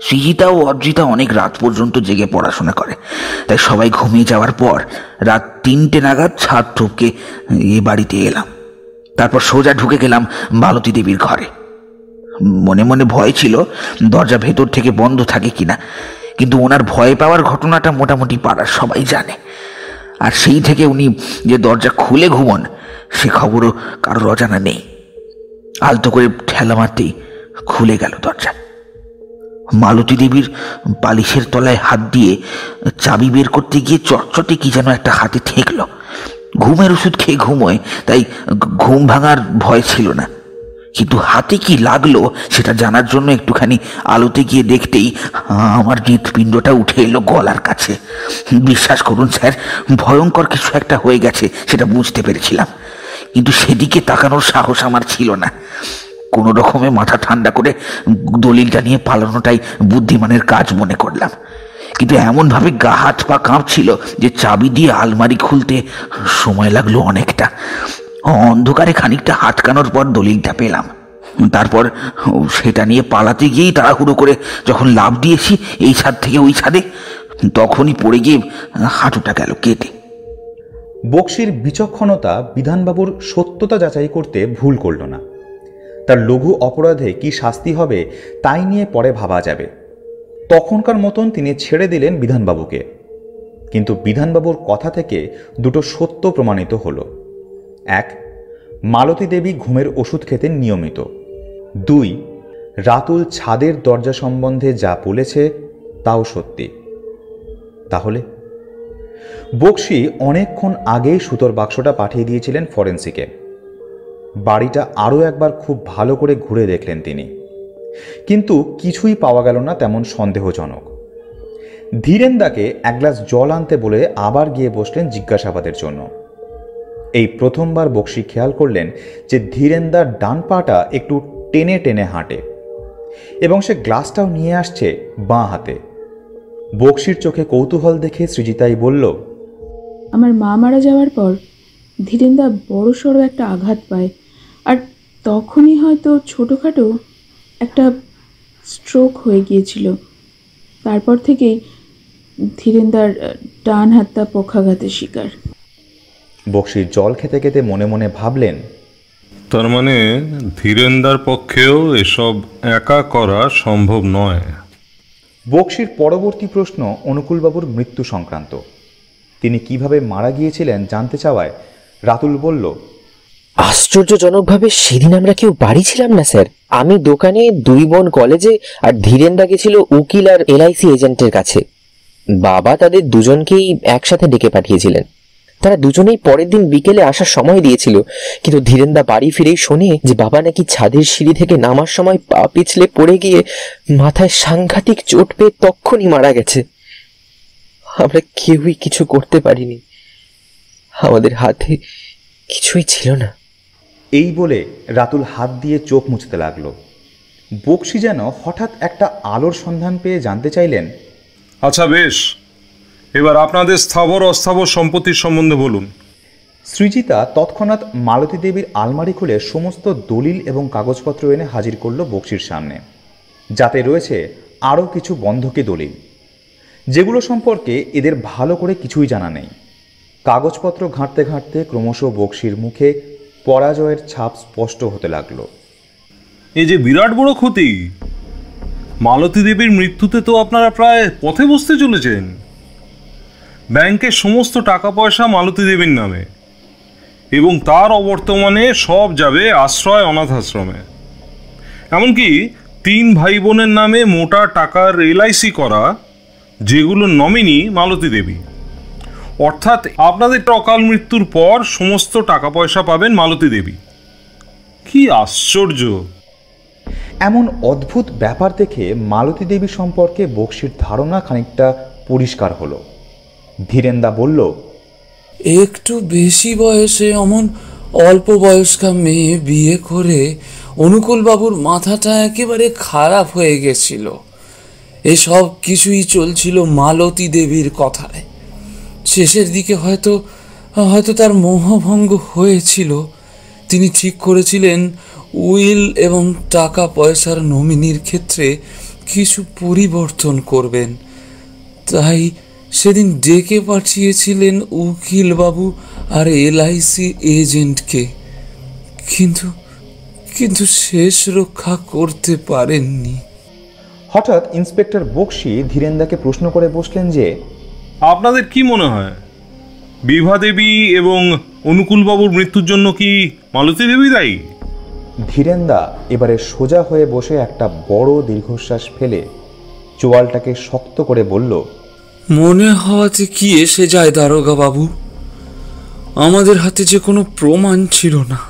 সৃজিতা ও অর্জিতা অনেক রাত পর্যন্ত জেগে পড়াশোনা করে, তাই সবাই ঘুমিয়ে যাওয়ার পর রাত 3টে নাগাদ ছাদ টপকে এ বাড়িতে এলাম। তারপর সোজা ঢুকে গেলাম মালতী দেবীর ঘরে। মনে মনে ভয় ছিল দরজা ভেতর থেকে বন্ধ থাকে কিনা, কিন্তু ওনার ভয় পাওয়ার ঘটনাটা মোটামুটি পাড়ার সবাই জানে। আর সেই থেকে উনি যে দরজা খুলে ঘুমন সে খবরও কারোর অজানা নেই। আলতো করে ঠেলা মারতেই খুলে গেল দরজা। মালতী দেবীর বালিশের তলায় হাত দিয়ে চাবি বের করতে গিয়ে চটচটে কি যেন একটা হাতে ঠেকল। ঘুমের ওষুধ খেয়ে ঘুমোয়, তাই ঘুম ভাঙার ভয় ছিল না, কিন্তু হাতে কি লাগলো সেটা জানার জন্য একটুখানি আলোতে গিয়ে দেখতেই আমার হৃৎপিণ্ডটা উঠে এলো গলার কাছে। বিশ্বাস করুন স্যার, ভয়ঙ্কর কিছু একটা হয়ে গেছে সেটা বুঝতে পেরেছিলাম, কিন্তু সেদিকে তাকানোর সাহস আমার ছিল না। কোনো রকমে মাথা ঠান্ডা করে দলিলটা নিয়ে পালানোটাই বুদ্ধিমানের কাজ মনে করলাম। কিন্তু এমনভাবে গা হাত পা কাঁপছিল যে চাবি দিয়ে আলমারি খুলতে সময় লাগলো অনেকটা। অন্ধকারে খানিকটা হাতকানোর পর দলিলটা পেলাম। তারপর সেটা নিয়ে পালাতে গিয়েই তাড়াহুড়ো করে যখন লাফ দিয়েছি এই ছাদ থেকে ওই ছাদে, তখনই পড়ে গিয়ে হাঁটুটা গেল কেটে। বক্সির বিচক্ষণতা বিধানবাবুর সত্যতা যাচাই করতে ভুল করল না। তার লঘু অপরাধে কি শাস্তি হবে তাই নিয়ে পরে ভাবা যাবে, তখনকার মতন তিনি ছেড়ে দিলেন বিধানবাবুকে। কিন্তু বিধানবাবুর কথা থেকে দুটো সত্য প্রমাণিত হলো। 1, মালতী দেবী ঘুমের ওষুধ খেতেন নিয়মিত। 2, রাতুল ছাদের দরজা সম্বন্ধে যা বলেছে তাও সত্যি। তাহলে বক্সি অনেকক্ষণ আগেই সুতোর বাক্সটা পাঠিয়ে দিয়েছিলেন ফরেন্সিকে। বাড়িটা আরও একবার খুব ভালো করে ঘুরে দেখলেন তিনি, কিন্তু কিছুই পাওয়া গেল না তেমন সন্দেহজনক। ধীরেন্দাকে 1 গ্লাস জল আনতে বলে আবার গিয়ে বসলেন জিজ্ঞাসাবাদের জন্য। এই প্রথমবার বক্সি খেয়াল করলেন যে ধীরেন্দার ডান পাটা একটু টেনে টেনে হাঁটে এবং সে গ্লাসটাও নিয়ে আসছে বাঁ হাতে। বক্সির চোখে কৌতূহল দেখে সৃজিতাই বলল, আমার মা মারা যাওয়ার পর ধীরেন্দা বড় সড়ো একটা আঘাত পায়, আর তখনই হয়তো ছোটোখাটো একটা স্ট্রোক হয়ে গিয়েছিল। তারপর থেকেই ধীরেন্দার ডান হাতটা পক্ষাঘাতের শিকার। বক্সি জল খেতে খেতে মনে মনে ভাবলেন, তার মানে ধীরেন্দার পক্ষেও এসব একা করা সম্ভব নয়। বক্সির পরবর্তী প্রশ্ন অনুকূলবাবুর মৃত্যু সংক্রান্ত। তিনি কিভাবে মারা গিয়েছিলেন জানতে চাওয়ায় রাতুল বলল, আশ্চর্যজনকভাবে সেদিন আমরা কেউ বাড়ি ছিলাম না স্যার। আমি দোকানে, 2 বোন কলেজে, আর ধীরেন্দা গেছিল উকিল আর এলআইসি এজেন্টের কাছে। বাবা তাদের দুজনকেই একসাথে ডেকে পাঠিয়েছিলেন। তারা দুজনেই পরের দিন বিকেলে আসার সময় দিয়েছিল, কিন্তু ধীরেন্দা বাড়ি ফিরেই শোনে যে বাবা নাকি ছাদের সিঁড়ি থেকে নামার সময় পা পিছলে পড়ে গিয়ে মাথায় সাংঘাতিক চোট পেয়ে তক্ষুনি মারা গেছে। আমরা কেউই কিছু করতে পারিনি, আমাদের হাতে কিছুই ছিল না। এই বলে রাতুল হাত দিয়ে চোখ মুছতে লাগলো। বক্সি যেন হঠাৎ একটা আলোর সন্ধান পেয়ে জানতে চাইলেন, আচ্ছা বেশ, এবার আপনাদের স্থাবর অস্থাবর সম্পত্তির সম্বন্ধে বলুন। সৃজিতা তৎক্ষণাৎ মালতী দেবীর আলমারি খুলে সমস্ত দলিল এবং কাগজপত্র এনে হাজির করল বক্সির সামনে, যাতে রয়েছে আরও কিছু বন্ধকি দলিল, যেগুলো সম্পর্কে এদের ভালো করে কিছুই জানা নেই। কাগজপত্র ঘাঁটতে ঘাঁটতে ক্রমশ বক্সির মুখে পরাজয়ের ছাপ স্পষ্ট হতে লাগলো। এই যে বিরাট বড় ক্ষতি, মালতী দেবীর মৃত্যুতে তো আপনারা প্রায় পথে বসতে চলেছেন। ব্যাংকের সমস্ত টাকা পয়সা মালতী দেবীর নামে, এবং তার অবর্তমানে সব যাবে আশ্রয় অনাথ আশ্রমে। এমনকি 3 ভাই বোনের নামে মোটা টাকার LIC করা, যেগুলো নমিনি মালতী দেবী। অর্থাৎ আপনাদের অকাল মৃত্যুর পর সমস্ত টাকা পয়সা পাবেন মালতী দেবী। কি আশ্চর্য! এমন অদ্ভুত ব্যাপার দেখে মালতী দেবী সম্পর্কে বক্সির ধারণা খানিকটা পরিষ্কার হলো। ধীরেন্দা বলল, একটু বেশি বয়সে অমন অল্প বয়স্কা মেয়ে বিয়ে করে অনুকূলবাবুর মাথাটা একেবারে খারাপ হয়ে গেছিল। এসব কিছুই চলছিল মালতী দেবীর কথায়। শেষের দিকে হয়তো তার মোহভঙ্গ হয়েছিল। তিনি ঠিক করেছিলেন উইল এবং টাকা পয়সার নমিনির ক্ষেত্রে কিছু পরিবর্তন করবেন। তাই সেদিন ডেকে পাঠিয়েছিলেন উকিলবাবু আর LIC এজেন্টকে, কিন্তু শেষ রক্ষা করতে পারেননি। হঠাৎ ইন্সপেক্টর বক্সি ধীরেন্দাকে প্রশ্ন করে বসলেন যে, আপনাদের কি মনে হয়, বিভা দেবী এবং অনুকূলবাবুর মৃত্যুর জন্য কি মালতী দেবী দায়ী? ধীরেন্দা এবারে সোজা হয়ে বসে একটা বড় দীর্ঘশ্বাস ফেলে চোয়ালটাকে শক্ত করে বলল, মনে হওয়াতে কি এসে যায় দারোগা বাবু, আমাদের হাতে যে কোনো প্রমাণ ছিল না।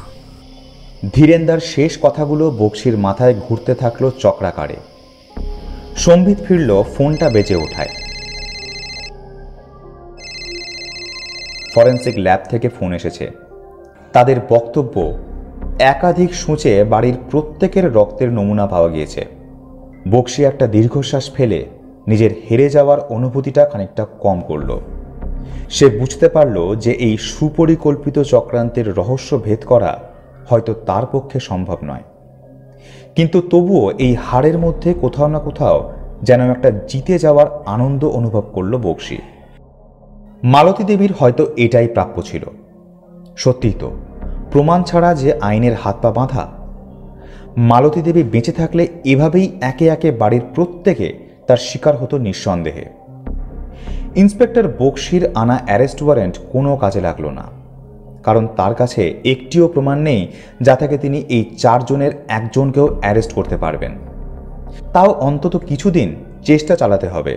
ধীরেন্দার শেষ কথাগুলো বক্সির মাথায় ঘুরতে থাকলো চক্রাকারে। সম্বিত ফিরল, ফোনটা বেজে ওঠায়। ফরেন্সিক ল্যাব থেকে ফোন এসেছে। তাদের বক্তব্য, একাধিক সূঁচে বাড়ির প্রত্যেকের রক্তের নমুনা পাওয়া গিয়েছে। বক্সি একটা দীর্ঘশ্বাস ফেলে নিজের হেরে যাওয়ার অনুভূতিটা খানিকটা কম করল। সে বুঝতে পারল যে এই সুপরিকল্পিত চক্রান্তের রহস্য ভেদ করা হয়তো তার পক্ষে সম্ভব নয়, কিন্তু তবুও এই হারের মধ্যে কোথাও না কোথাও যেন একটা জিতে যাওয়ার আনন্দ অনুভব করল বক্সি। মালতী দেবীর হয়তো এটাই প্রাপ্য ছিল। সত্যিই তো, প্রমাণ ছাড়া যে আইনের হাত পা বাঁধা। মালতী দেবী বেঁচে থাকলে এভাবেই একে একে বাড়ির প্রত্যেকে তার শিকার হতো নিঃসন্দেহে। ইন্সপেক্টর বক্সির আনা অ্যারেস্ট ওয়ারেন্ট কোনো কাজে লাগলো না, কারণ তার কাছে একটিও প্রমাণ নেই যা থেকে তিনি এই 4 জনের একজনকেও অ্যারেস্ট করতে পারবেন। তাও অন্তত কিছুদিন চেষ্টা চালাতে হবে,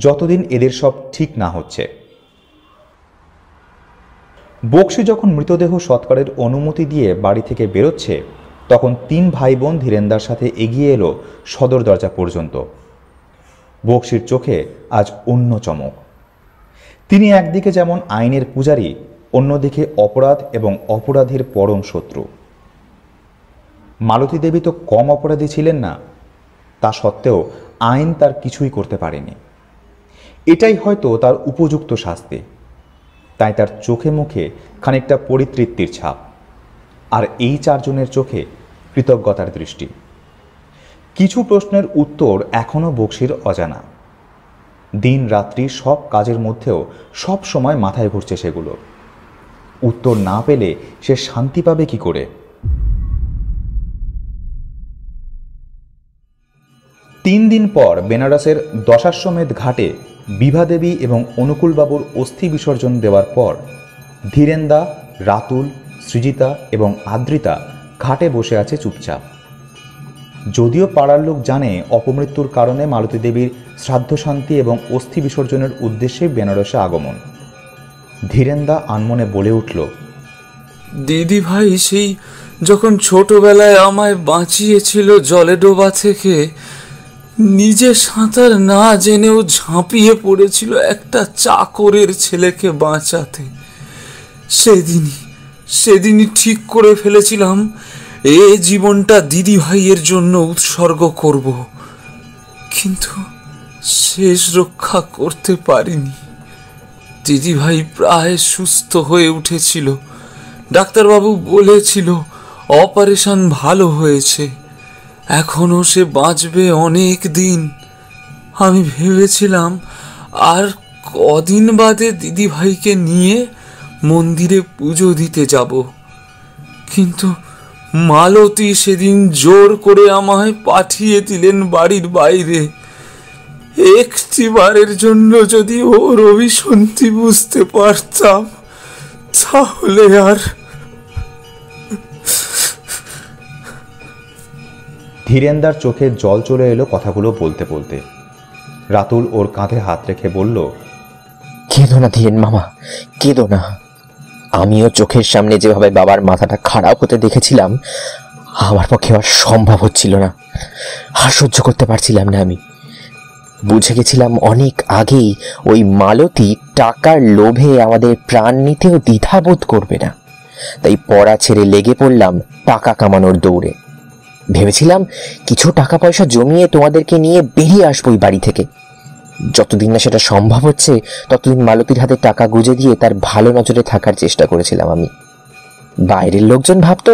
যতদিন এদের সব ঠিক না হচ্ছে। বক্সি যখন মৃতদেহ সৎকারের অনুমতি দিয়ে বাড়ি থেকে বেরোচ্ছে, তখন 3 ভাই বোন ধীরেন্দার সাথে এগিয়ে এলো সদর দরজা পর্যন্ত। বক্সির চোখে আজ অন্য চমক। তিনি একদিকে যেমন আইনের পূজারী, অন্যদিকে অপরাধ এবং অপরাধীর পরম শত্রু। মালতী দেবী তো কম অপরাধী ছিলেন না, তা সত্ত্বেও আইন তার কিছুই করতে পারেনি। এটাই হয়তো তার উপযুক্ত শাস্তি। তাই তার চোখে মুখে খানিকটা পরিতৃপ্তির ছাপ, আর এই 4 জনের চোখে কৃতজ্ঞতার দৃষ্টি। কিছু প্রশ্নের উত্তর এখনও বক্সির অজানা। দিন রাত্রি সব কাজের মধ্যেও সব সময় মাথায় ঘুরছে সেগুলো। উত্তর না পেলে সে শান্তি পাবে কি করে? 3 দিন পর বেনারসের দশাশ্বমেধ ঘাটে বিভা দেবী এবং অনুকূলবাবুর অস্থি বিসর্জন দেওয়ার পর ধীরেন্দা, রাতুল, সৃজিতা এবং আদ্রিতা ঘাটে বসে আছে চুপচাপ। যদিও পাড়ার লোক জানে অপমৃত্যুর কারণে মালতী দেবীর শ্রাদ্ধশান্তি এবং অস্থি বিসর্জনের উদ্দেশ্যে বেনারসে আগমন। ধীরেন্দা আনমনে বলে উঠল, দিদি ভাই সেই যখন ছোটবেলায় আমায় বাঁচিয়েছিল জলে ডোবা থেকে, নিজে সাঁতার না জেনেও ঝাঁপিয়ে পড়েছিল একটা চাকরের ছেলেকে বাঁচাতে। সেদিনই ঠিক করে ফেলেছিলাম এ জীবনটা দিদি ভাইয়ের জন্য উৎসর্গ করব, কিন্তু শেষ রক্ষা করতে পারিনি। দিদিভাই প্রায় সুস্থ হয়ে উঠেছিল। ডাক্তারবাবু বলেছিল অপারেশন ভালো হয়েছে, এখনো সে বাঁচবে অনেক দিন। আমি ভেবেছিলাম আর কদিন বাদে দিদিভাইকে নিয়ে মন্দিরে পুজো দিতে যাব, কিন্তু মালতী সেদিন জোর করে আমায় পাঠিয়ে দিলেন বাড়ির বাইরে। একটিবারের জন্য যদি ওর অভিসন্ধি বুঝতে পারতাম তাহলে আর। ধীরেন্দার চোখে জল চলে এলো কথাগুলো বলতে বলতে। রাতুল ওর কাঁধে হাত রেখে বলল, কেঁদো না ধীরেন মামা, কেঁদো না। আমিও চোখের সামনে যেভাবে বাবার মাথাটা খারাপ হতে দেখেছিলাম, আমার পক্ষে আর সম্ভব হচ্ছিল না, আর সহ্য করতে পারছিলাম না। আমি বুঝে গেছিলাম অনেক আগেই ওই মালতী টাকার লোভে আমাদের প্রাণ নিতেও দ্বিধাবোধ করবে না। তাই পড়া ছেড়ে লেগে পড়লাম টাকা কামানোর দৌড়ে। ভেবেছিলাম কিছু টাকা পয়সা জমিয়ে তোমাদেরকে নিয়ে বেরিয়ে আসবো এই বাড়ি থেকে। যতদিন না সেটা সম্ভব হচ্ছে ততদিন মালতীর হাতে টাকা গুঁজে দিয়ে তার ভালো নজরে থাকার চেষ্টা করেছিলাম আমি। বাইরের লোকজন ভাবতো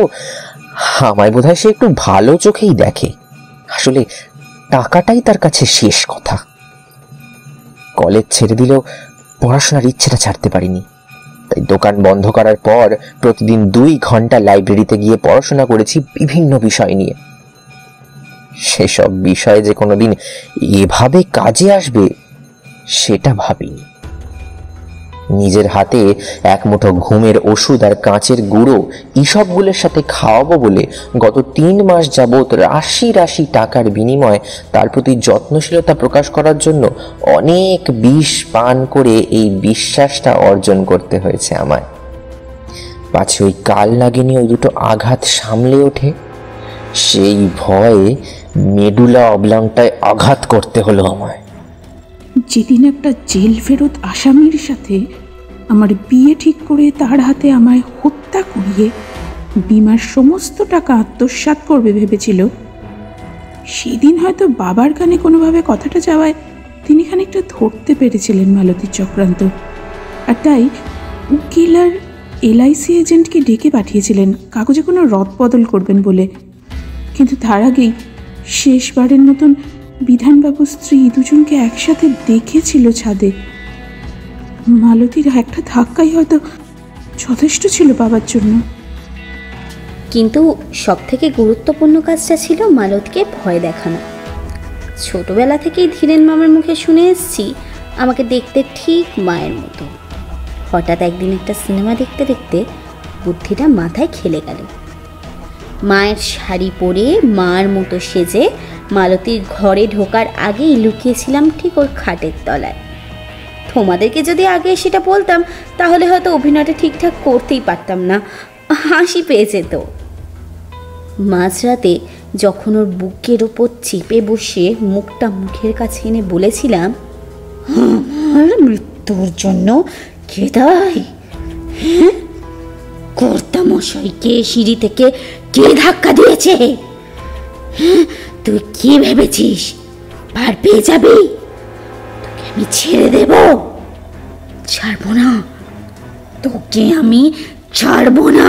আমায় বোধহয় সে একটু ভালো চোখেই দেখে, আসলে টাকাটাই তার কাছে শেষ কথা। কলেজ ছেড়ে দিলেও পড়াশোনার ইচ্ছেটা ছাড়তে পারিনি। তাই দোকান বন্ধ করার পর প্রতিদিন 2 ঘন্টা লাইব্রেরিতে গিয়ে পড়াশোনা করেছি বিভিন্ন বিষয় নিয়ে। সেসব বিষয় যে কোনোদিন এভাবে কাজে আসবে সেটা ভাবিনি। নিজের হাতে এক মুঠো ঘুমের ওষুধ আর কাঁচের গুঁড়ো ইসবগুলোর সাথে খাওয়াবো বলে গত 3 মাস যাবৎ রাশি রাশি টাকার বিনিময়ে তার প্রতি যত্নশীলতা প্রকাশ করার জন্য অনেক বিষ পান করে এই বিশ্বাসটা অর্জন করতে হয়েছে আমায়। পাছে ওই কাল নাগিনী ওই দুটো আঘাত সামলে ওঠে, সেই ভয়ে মেডুলা অবলাংটায় আঘাত করতে হলো আমায়। যেদিন একটা জেল ফেরত আসামির সাথে আমার বিয়ে ঠিক করে তার হাতে আমায় হত্যা করিয়ে বিমার সমস্ত টাকা আত্মসাৎ করবে ভেবেছিল, সেদিন হয়তো বাবার কানে কোনোভাবে কথাটা যাওয়ায় তিনি খানিকটা ধরতে পেরেছিলেন মালতীর চক্রান্ত, আর তাই উকিল আর LIC এজেন্টকে ডেকে পাঠিয়েছিলেন কাগজে কোনো রদবদল করবেন বলে। কিন্তু তার আগেই শেষবারের মতন বিধানবাবুর স্ত্রী দুজনকে একসাথে দেখেছিল ছাদে। মালতীর একটা ধাক্কাই হয়তো যথেষ্ট ছিল বাবার জন্য। কিন্তু সব থেকে গুরুত্বপূর্ণ কাজটা ছিল মালতীকে ভয় দেখানো। ছোটবেলা থেকেই ধীরেন মামার মুখে শুনে এসেছি আমাকে দেখতে ঠিক মায়ের মতো। হঠাৎ একদিন একটা সিনেমা দেখতে দেখতে বুদ্ধিটা মাথায় খেলে গেল। মায়ের শাড়ি পরে মার মতো সেজে মালতীর ঘরে ঢোকার আগেই লুকিয়েছিলাম ঠিক ওর খাটের তলায়। তোমাদেরকে যদি আগে সেটা বলতাম তাহলে হয়তো অভিনয়টা ঠিকঠাক করতেই পারতাম না, হাসি পেয়ে যেত। মাঝরাতে যখন ওর বুকের ওপর চেপে বসে মুখটা মুখের কাছে এনে বলেছিলাম, আমার মৃত্যুর জন্য কে দায়ী? হ্যাঁ, কর্তামশাইকে সিঁড়ি থেকে কে ধাক্কা দিয়েছে? হ্যাঁ, তুই কি ভেবেছিস পার পেয়ে যাবি? তোকে আমি ছেড়ে দেব? ছাড়বো না, তোকে আমি ছাড়বো না।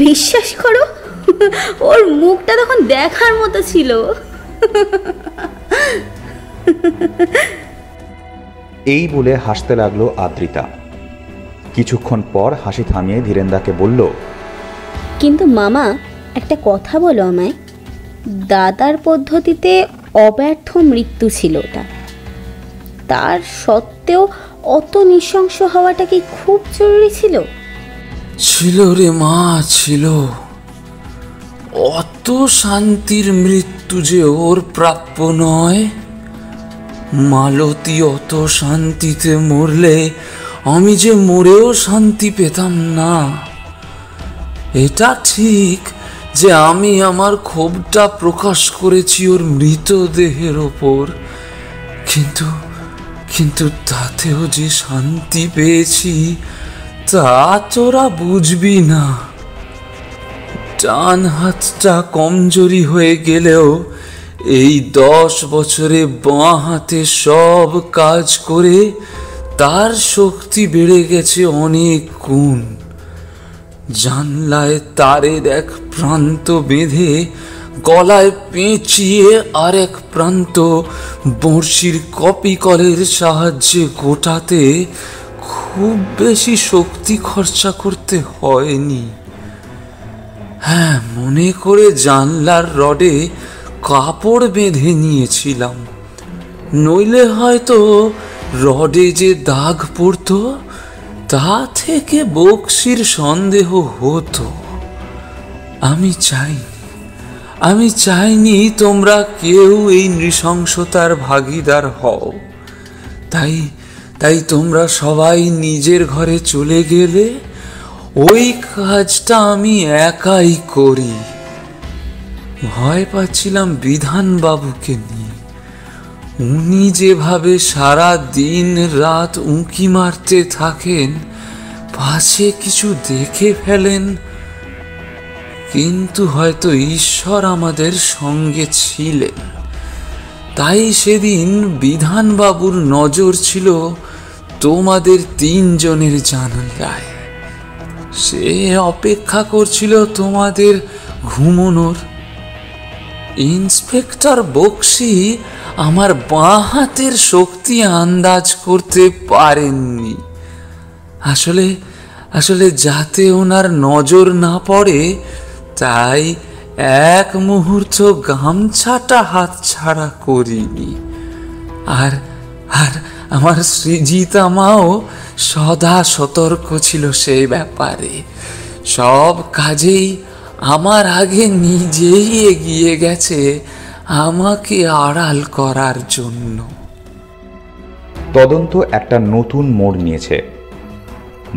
বিশ্বাস করো, ওর মুখটা তখন দেখার মতো ছিল। এই বলে হাসতে লাগলো আদ্রিতা। কিছুক্ষণ পর হাসি থামিয়ে ধীরেন্দাকে বলল, কিন্তু মামা একটা কথা বলো আমায়, দাদার পদ্ধতিতে অব্যর্থ মৃত্যু ছিল ওটা, তার সত্ত্বেও অত নৃশংস হওয়াটা কি খুব জরুরি ছিল? ছিল রে মা, ছিল। অত শান্তির মৃত্যু যে ওর প্রাপ্য নয়। মালতী অত শান্তিতে মরলে আমি যে মরেও শান্তি পেতাম না। এটা ঠিক যে আমি আমার ক্ষোভটা প্রকাশ করেছি ওর মৃতদেহের ওপর, কিন্তু কিন্তু তাতেও যে শান্তি পেয়েছি তা তোরা বুঝবি না। ডান হাতটা কমজোরি হয়ে গেলেও এই 10 বছরে বাঁ হাতে সব কাজ করে তার শক্তি বেড়ে গেছে অনেক গুণ। জানলায় তারের এক প্রান্ত বেঁধে গলায় পেঁচিয়ে আর এক প্রান্ত বড়শির কপি কলের সাহায্যে গোটাতে খুব বেশি শক্তি খরচা করতে হয়নি। হ্যাঁ, মনে করে জানলার রডে কাপড় বেঁধে নিয়েছিলাম, নইলে হয়তো রডে যে দাগ পড়তো তা থেকে বক্সির সন্দেহ হতো। আমি চাইনি তোমরা কেউ এই নৃশংসতার ভাগীদার হও। তাই তোমরা সবাই নিজের ঘরে চলে গেলে ওই কাজটা আমি একাই করি। ভয় পাচ্ছিলাম বিধান বাবুকে নিয়ে। উনি যেভাবে সারা দিন রাত উঁকি মারতে থাকেন, পাশে কিছু দেখে ফেলেন। কিন্তু হয়তো ঈশ্বর আমাদের সঙ্গে ছিলেন, তাই সেদিন বিধানবাবুর নজর ছিল তোমাদের 3 জনের জানালায়। সে অপেক্ষা করছিল তোমাদের ঘুমোনোর। ইন্সপেক্টর বক্সি আমার বাঁ হাতের শক্তি আন্দাজ করতে পারেননি। আসলে যাতে ওনার নজর না পড়ে তাই এক মুহূর্ত গামছাটা হাত ছাড়া করিনি। আর আমার সৃজিতা মাও সদা সতর্ক ছিল সেই ব্যাপারে। সব কাজেই আমার আগে নিজেই এগিয়ে গেছে আমাকে আড়াল করার জন্য। তদন্ত একটা নতুন মোড় নিয়েছে।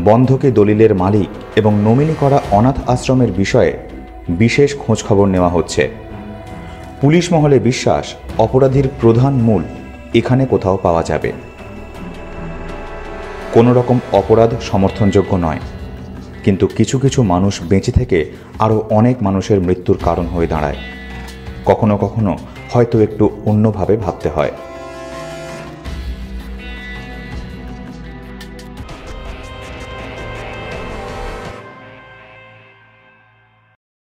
বন্ধকি দলিলের মালিক এবং নমিনি করা অনাথ আশ্রমের বিষয়ে বিশেষ খোঁজখবর নেওয়া হচ্ছে। পুলিশ মহলে বিশ্বাস অপরাধীর প্রধান মূল এখানে কোথাও পাওয়া যাবে। কোনো রকম অপরাধ সমর্থনযোগ্য নয়, কিন্তু কিছু কিছু মানুষ বেঁচে থেকে আরও অনেক মানুষের মৃত্যুর কারণ হয়ে দাঁড়ায়। কখনো কখনো হয়তো একটু অন্যভাবে ভাবতে হয়।